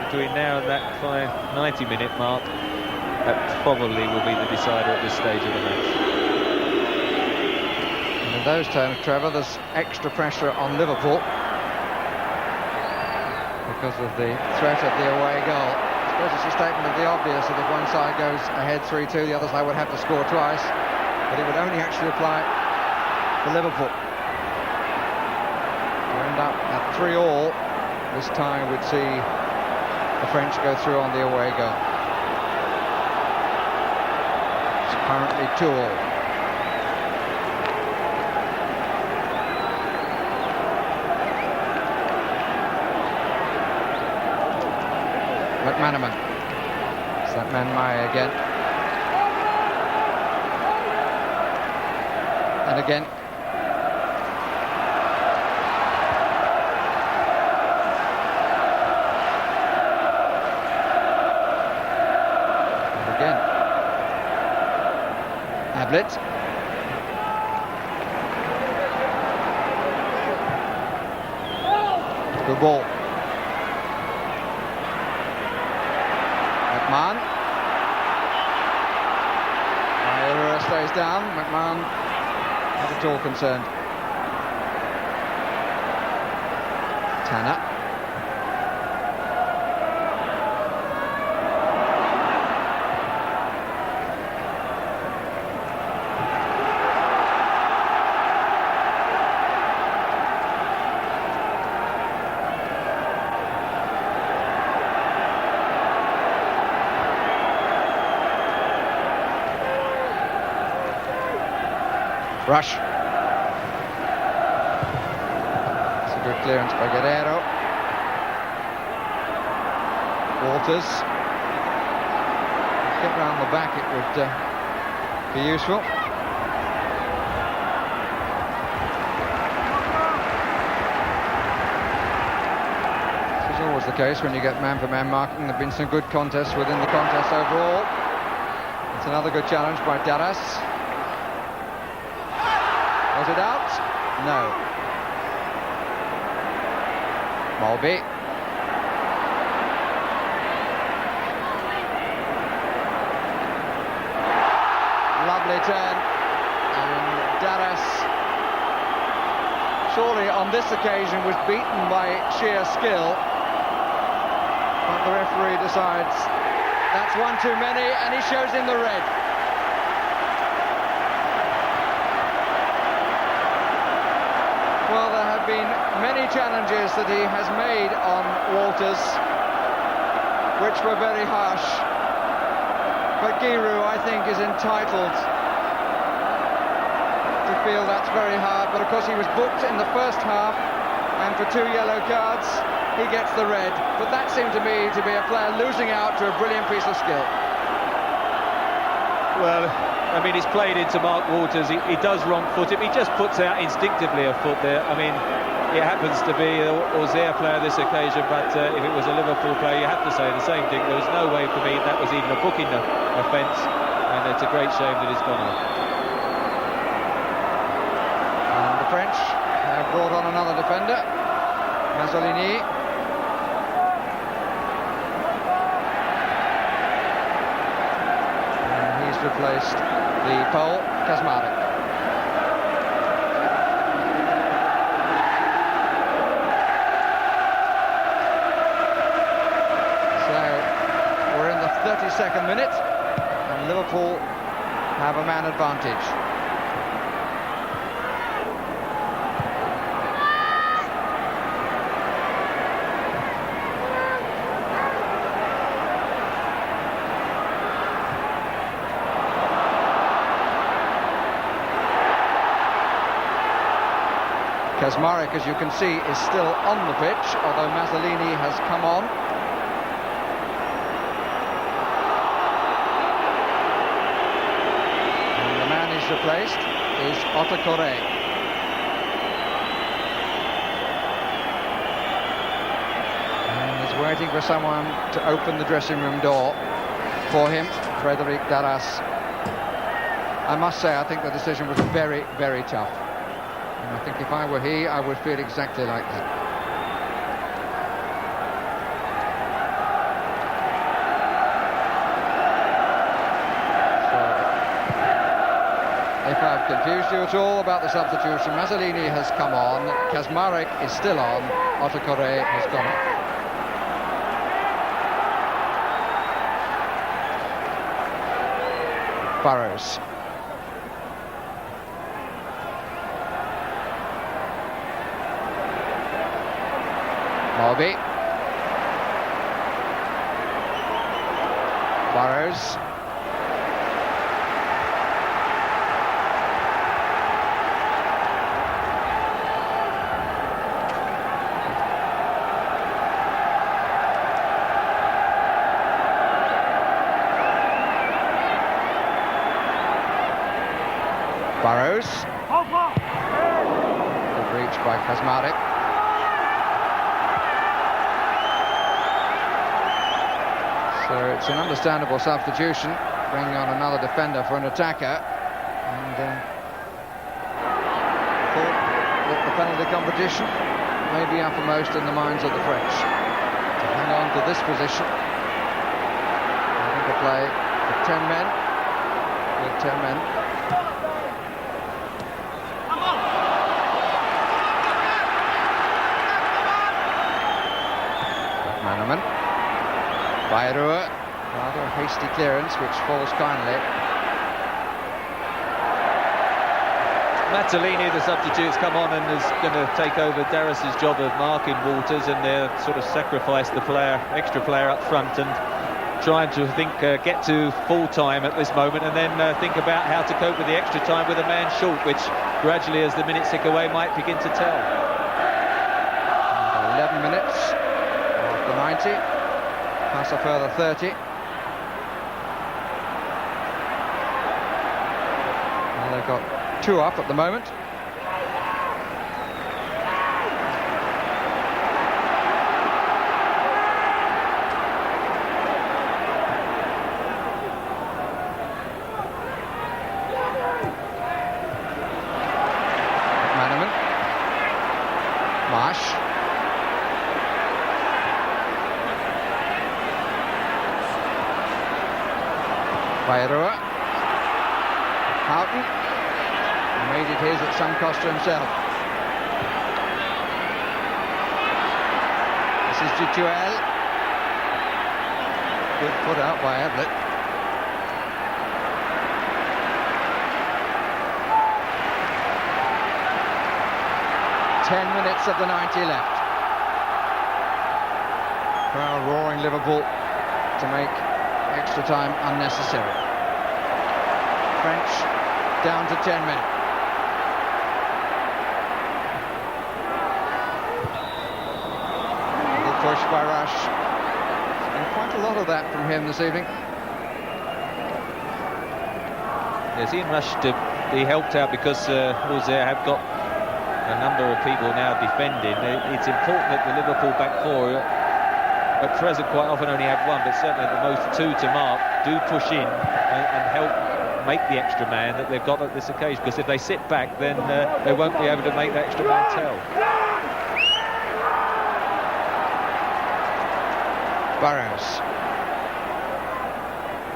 Speaker 6: between now and that 90-minute mark, that probably will be the decider at this stage of the match.
Speaker 5: And in those terms, Trevor, there's extra pressure on Liverpool because of the threat of the away goal. I suppose it's a statement of the obvious that if one side goes ahead 3-2, the other side would have to score twice, but it would only actually apply for Liverpool. To end up at 3-3, this tie would see the French go through on the away goal. It's currently 2-2. McManaman. It's that man Maya again. And again. And again. Ablett. Good ball. McMahon. Mayer stays down. McMahon not at all concerned. Tanner. Rush. It's a good clearance by Guerrero. Walters. Get round the back, it would be useful. This is always the case when you get man-for-man marking. There have been some good contests within the contest overall. It's another good challenge by Dallas. Was it out? No. Mulby. Lovely turn. And Dallas, surely on this occasion, was beaten by sheer skill. But the referee decides that's one too many, and he shows him the red. Well, there have been many challenges that he has made on Walters, which were very harsh. But Giroud, I think, is entitled to feel that's very hard. But of course, he was booked in the first half, and for 2 yellow cards, he gets the red. But that seemed to me to be a player losing out to a brilliant piece of skill.
Speaker 6: Well, I mean, he's played into Mark Walters. He does wrong foot him. He just puts out instinctively a foot there. I mean, it happens to be an Auxerre player this occasion, but if it was a Liverpool player, you have to say the same thing. There was no way for me that was even a booking offence, and it's a great shame that it's gone on.
Speaker 5: And the French have brought on another defender, Mazzolini. Replaced the Pole, Kaczmarek. 22nd minute, and Liverpool have a man advantage. Kaczmarek, as you can see, is still on the pitch, although Mazzolini has come on. And the man he's replaced is Auxerre. And he's waiting for someone to open the dressing room door for him, Frédéric Darras. I must say, I think the decision was very, very tough. And I think if I were he, I would feel exactly like that. So, if I've confused you at all about the substitution, Mazzolini has come on, Kaczmarek is still on, Auxerre has gone off. Burrows. Morby. Burrows. Burrows. Good reach by Kaczmarek. So it's an understandable substitution, bringing on another defender for an attacker. And thought that the penalty competition may be uppermost in the minds of the French. To hang on to this position. Having to play with 10 men. With 10 men. Manaman. Bayrou, rather a hasty clearance which falls kindly.
Speaker 6: Mazzolini, the substitute's come on and is going to take over Darras's job of marking Walters, and they'll sort of sacrifice the extra player up front and trying to get to full time at this moment, and then think about how to cope with the extra time with a man short, which gradually as the minutes tick away might begin to tell.
Speaker 5: And 11 minutes after 90. Plus a further 30. Well, they've got 2 up at the moment. Manaman. Marsh. Bayrou. Houghton made it his at some cost to himself. This is Dutuel. Good put out by Ablett. Minutes of the 90 left. Crowd roaring Liverpool to make extra time unnecessary. French down to 10 men. A little push by Rush. And quite a lot of that from him this evening.
Speaker 6: Yes, Ian Rush to be helped out because Auxerre have got a number of people now defending. It's important that the Liverpool back four, at present quite often only have one, but certainly at the most two to mark, do push in and help make the extra man that they've got at this occasion, because if they sit back then they won't be able to make that extra man tell.
Speaker 5: Burrows.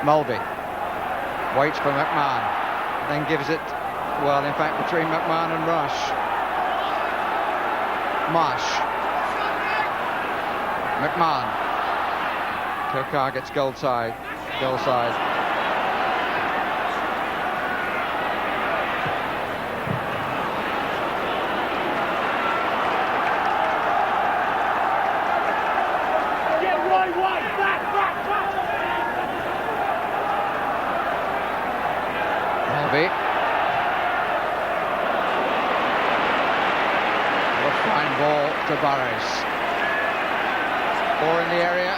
Speaker 5: Mulvey waits for McMahon, then gives it, well, in fact, between McMahon and Rush. Marsh. McMahon. Kokar gets goal side. goal side. Melby. What a fine ball to Barres. Four in the area.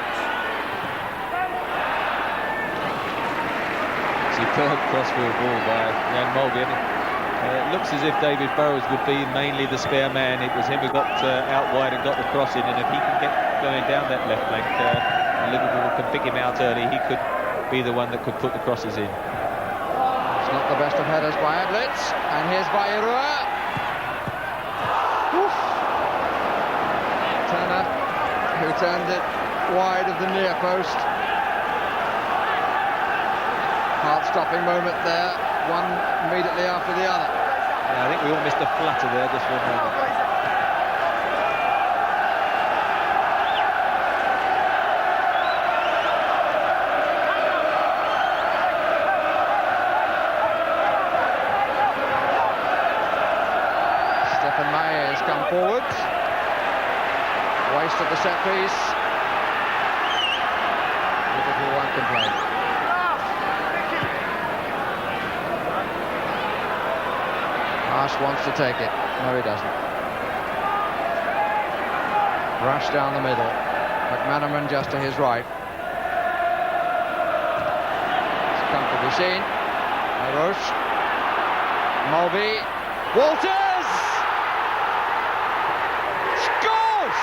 Speaker 6: Superb crossfield ball by Jan Molby. It looks as if David Burrows would be mainly the spare man. It was him who got out wide and got the cross in, and if he can get going down that left flank, Liverpool can pick him out early. He could be the one that could put the crosses in.
Speaker 5: It's not the best of headers by Ablitz, and here's Bayrou. Turner, who turned it wide of the near post. Heart-stopping moment there, one immediately after the other.
Speaker 6: Yeah, I think we all missed a flutter there just for a moment.
Speaker 5: Stephen Mayer has come forward. Waste of the set piece. Liverpool won't complain. Marsh wants to take it. No, he doesn't. Rush down the middle. McManaman just to his right. It's comfortably seen. Roche. Mulvey. Walters! Scores!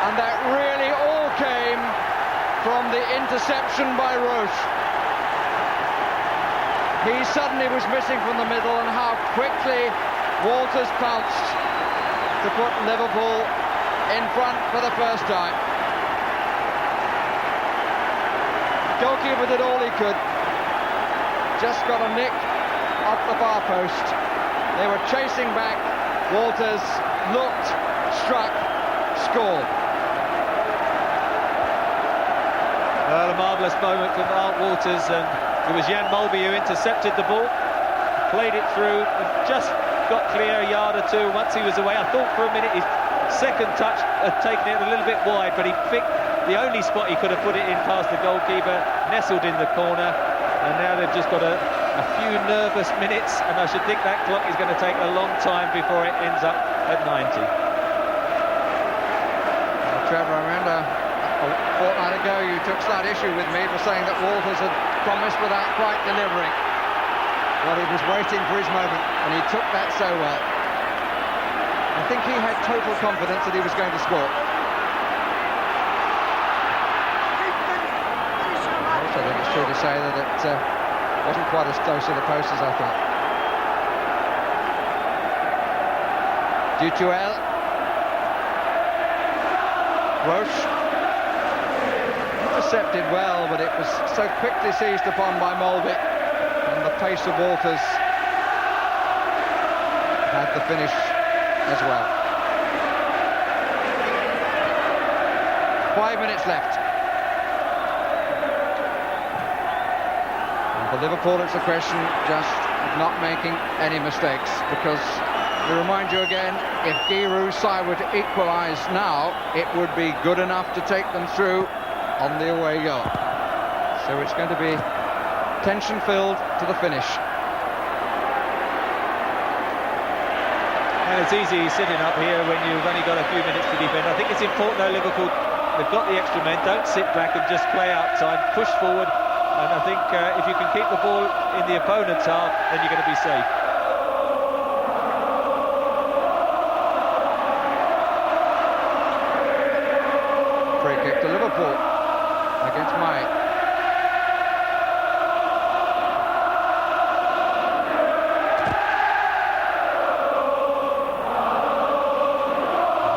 Speaker 5: And that really all came from the interception by Roche. He suddenly was missing from the middle, and how quickly Walters pounced to put Liverpool in front for the first time. Goalkeeper did all he could. Just got a nick off the far post. They were chasing back. Walters looked, struck, scored.
Speaker 6: Well, a marvellous moment for Mark Walters, and it was Jan Molby who intercepted the ball, played it through, and just got clear a yard or two once he was away. I thought for a minute his second touch had taken it a little bit wide, but he picked the only spot he could have put it in past the goalkeeper, nestled in the corner, and now they've just got a few nervous minutes, and I should think that clock is going to take a long time before it ends up at 90.
Speaker 5: Well, Trevor, I remember a fortnight ago you took slight issue with me for saying that Walters had promised without quite delivering. Well, he was waiting for his moment, and he took that so well. I think he had total confidence that he was going to score. I also think it's true to say that it wasn't quite as close to the post as I thought. Dutuel. Roche. Intercepted well, but it was so quickly seized upon by Molby, and the pace of Walters had the finish as well. 5 minutes left. And for Liverpool, it's a question just of not making any mistakes, because to remind you again, if Giroux's side were to equalise now, it would be good enough to take them through on the away goal. So it's going to be tension-filled to the finish.
Speaker 6: And it's easy sitting up here when you've only got a few minutes to defend. I think it's important though, Liverpool, they've got the extra men, don't sit back and just play outside, push forward, and I think if you can keep the ball in the opponent's half, then you're going to be safe.
Speaker 5: Free kick to Liverpool against May.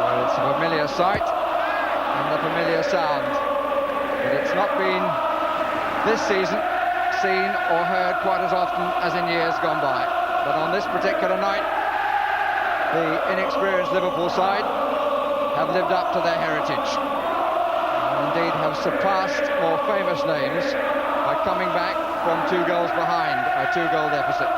Speaker 5: Well, it's a familiar sight and a familiar sound, but it's not been this season seen or heard quite as often as in years gone by. But on this particular night, the inexperienced Liverpool side have lived up to their heritage. And indeed have surpassed more famous names by coming back from 2 goals behind, a 2-goal deficit.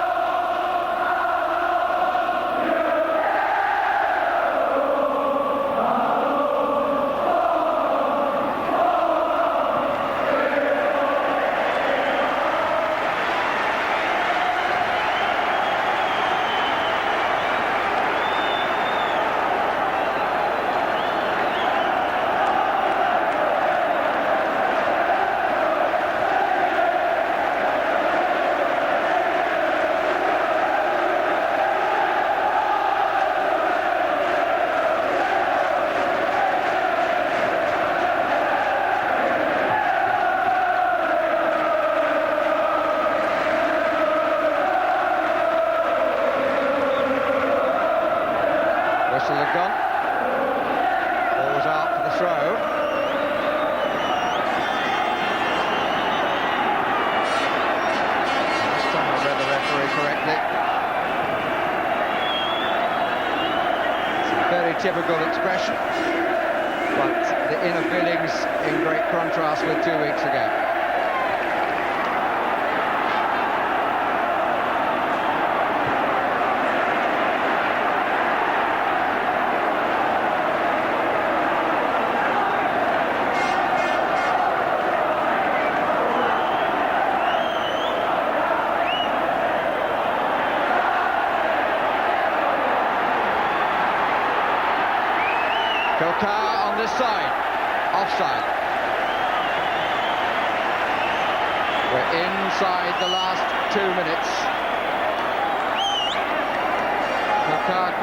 Speaker 5: Whistle had gone. Ball was out for the throw. This time I read the referee correctly. It's a very typical expression, but the inner feelings in great contrast with 2 weeks ago. Auxerre on this side, offside. We're inside the last 2 minutes. Auxerre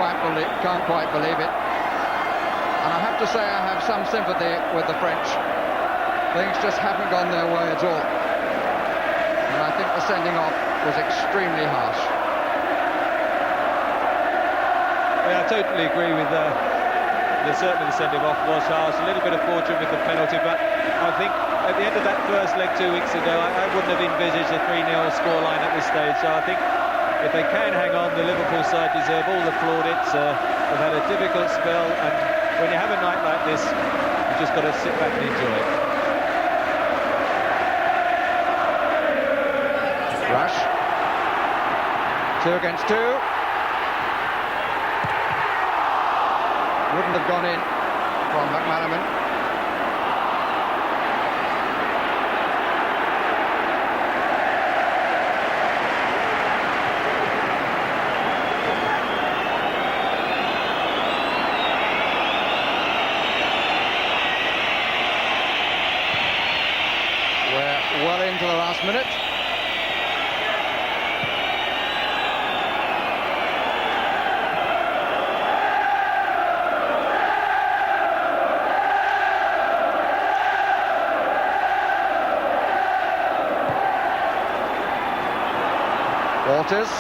Speaker 5: can't quite believe it. And I have to say I have some sympathy with the French. Things just haven't gone their way at all. And I think the sending off was extremely harsh.
Speaker 6: Yeah, I totally agree with certainly the sending off was harsh. A little bit of fortune with the penalty, but I think at the end of that first leg 2 weeks ago, I wouldn't have envisaged a 3-0 scoreline at this stage. So I think if they can hang on, the Liverpool side deserve all the plaudits. They've had a difficult spell, and when you have a night like this, you've just got to sit back and enjoy it.
Speaker 5: Rush. 2 against 2. Wouldn't have gone in from McManaman. We're well into the last minute. Walters.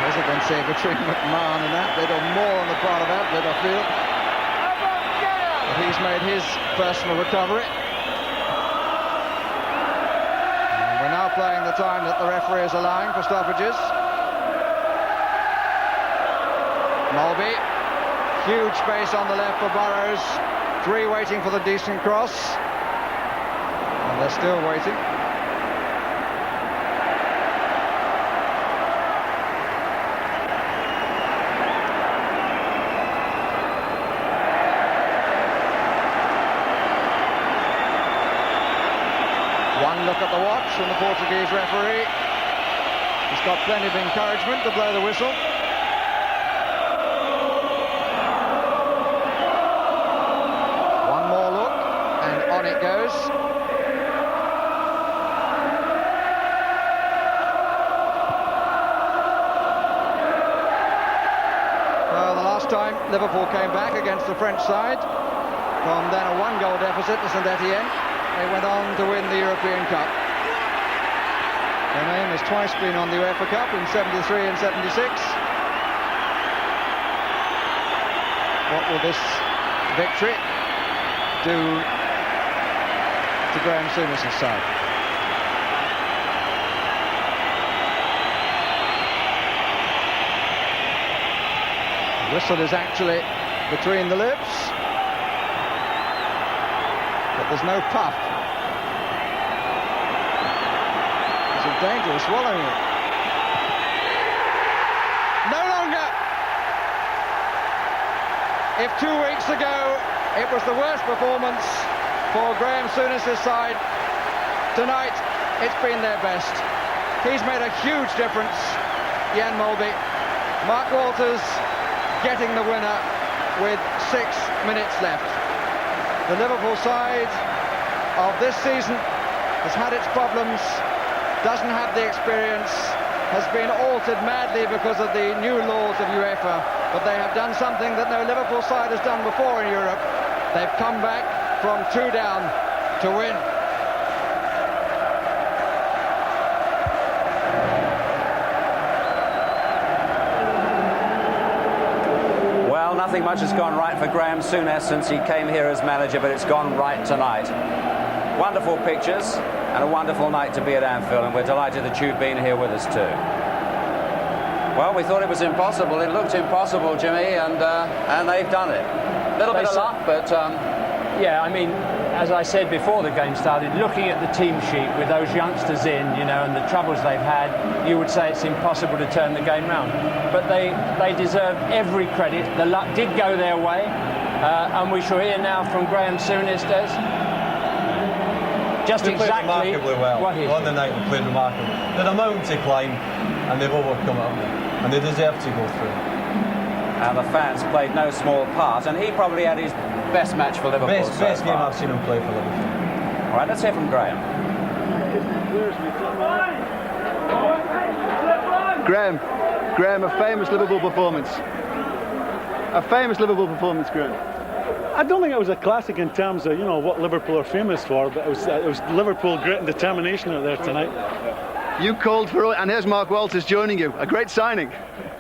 Speaker 5: Hesitancy between McMahon and Ablett, or more on the part of Ablett, I feel. But he's made his personal recovery. And we're now playing the time that the referee is allowing for stoppages. Mulby, huge space on the left for Burrows, 3 waiting for the decent cross, and they're still waiting. One look at the watch from the Portuguese referee. He's got plenty of encouragement to blow the whistle. On it goes. Well, the last time Liverpool came back against the French side from then a 1-goal deficit to Saint-Etienne, they went on to win the European Cup. Their name has twice been on the UEFA Cup, in 73 and 76. What will this victory do to Graham Souness's side? The whistle is actually between the lips, but there's no puff. It's in danger of swallowing it. No longer! If 2 weeks ago it was the worst performance for Graham Souness's side, tonight it's been their best. He's made a huge difference, Jan Molby. Mark Walters getting the winner with 6 minutes left. The Liverpool side of this season has had its problems, doesn't have the experience, has been altered madly because of the new laws of UEFA, but they have done something that no Liverpool side has done before in Europe. They've come back from 2 down to win.
Speaker 2: Well, nothing much has gone right for Graham Souness since he came here as manager, but it's gone right tonight. Wonderful pictures and a wonderful night to be at Anfield, and we're delighted that you've been here with us too. Well, we thought it was impossible. It looked impossible, Jimmy, and they've done it. A little bit of luck, but...
Speaker 4: Yeah, I mean, as I said before the game started, looking at the team sheet with those youngsters in, you know, and the troubles they've had, you would say it's impossible to turn the game round. But they deserve every credit. The luck did go their way, and we shall hear now from Graham Souness, Des. Just
Speaker 3: they
Speaker 4: exactly
Speaker 3: played remarkably well.
Speaker 4: What
Speaker 3: On the night they played remarkably. They had a mountain to climb, and they've overcome it, and they deserve to go through.
Speaker 2: And the fans played no small part, and he probably had his best match for Liverpool.
Speaker 3: Best game I've seen him play for Liverpool.
Speaker 2: All right, let's hear from Graham.
Speaker 10: Graham, a famous Liverpool performance. A famous Liverpool performance, Graham.
Speaker 12: I don't think it was a classic in terms of, you know, what Liverpool are famous for, but it was Liverpool grit and determination out there tonight.
Speaker 10: You called for it, and here's Mark Walters joining you. A great signing.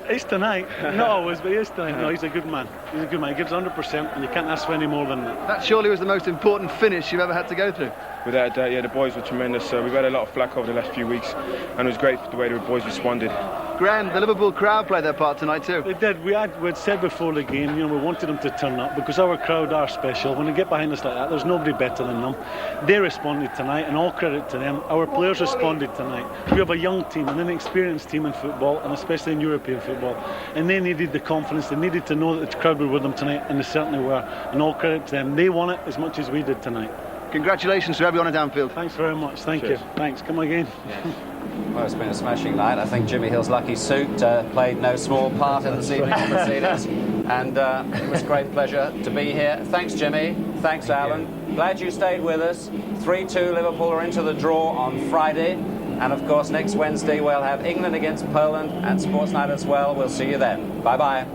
Speaker 12: He's tonight. Not always, but he is tonight. No, he's a good man. He's a good man. He gives 100%, and you can't ask for any more than that.
Speaker 10: That surely was the most important finish you've ever had to go through.
Speaker 13: Without doubt, yeah, the boys were tremendous. We've had a lot of flack over the last few weeks, and it was great the way the boys responded.
Speaker 10: Graham, the Liverpool crowd played their part tonight too.
Speaker 12: They did. We'd said before the game, you know, we wanted them to turn up because our crowd are special. When they get behind us like that, there's nobody better than them. They responded tonight, and all credit to them. Our players responded tonight. We have a young team, an inexperienced team in football, and especially in European football. And they needed the confidence. They needed to know that the crowd were with them tonight, and they certainly were. And all credit to them. They won it as much as we did tonight.
Speaker 10: Congratulations to everyone at Anfield.
Speaker 12: Thanks very much. Thank you. Thanks. Come again.
Speaker 2: Yeah. Well, it's been a smashing night. I think Jimmy Hill's lucky suit played no small part in this evening's proceedings, and it was a great pleasure to be here. Thanks, Jimmy. Thanks, Alan. Glad you stayed with us. 3-2 Liverpool are into the draw on Friday, and of course next Wednesday we'll have England against Poland and Sports Night as well. We'll see you then. Bye-bye.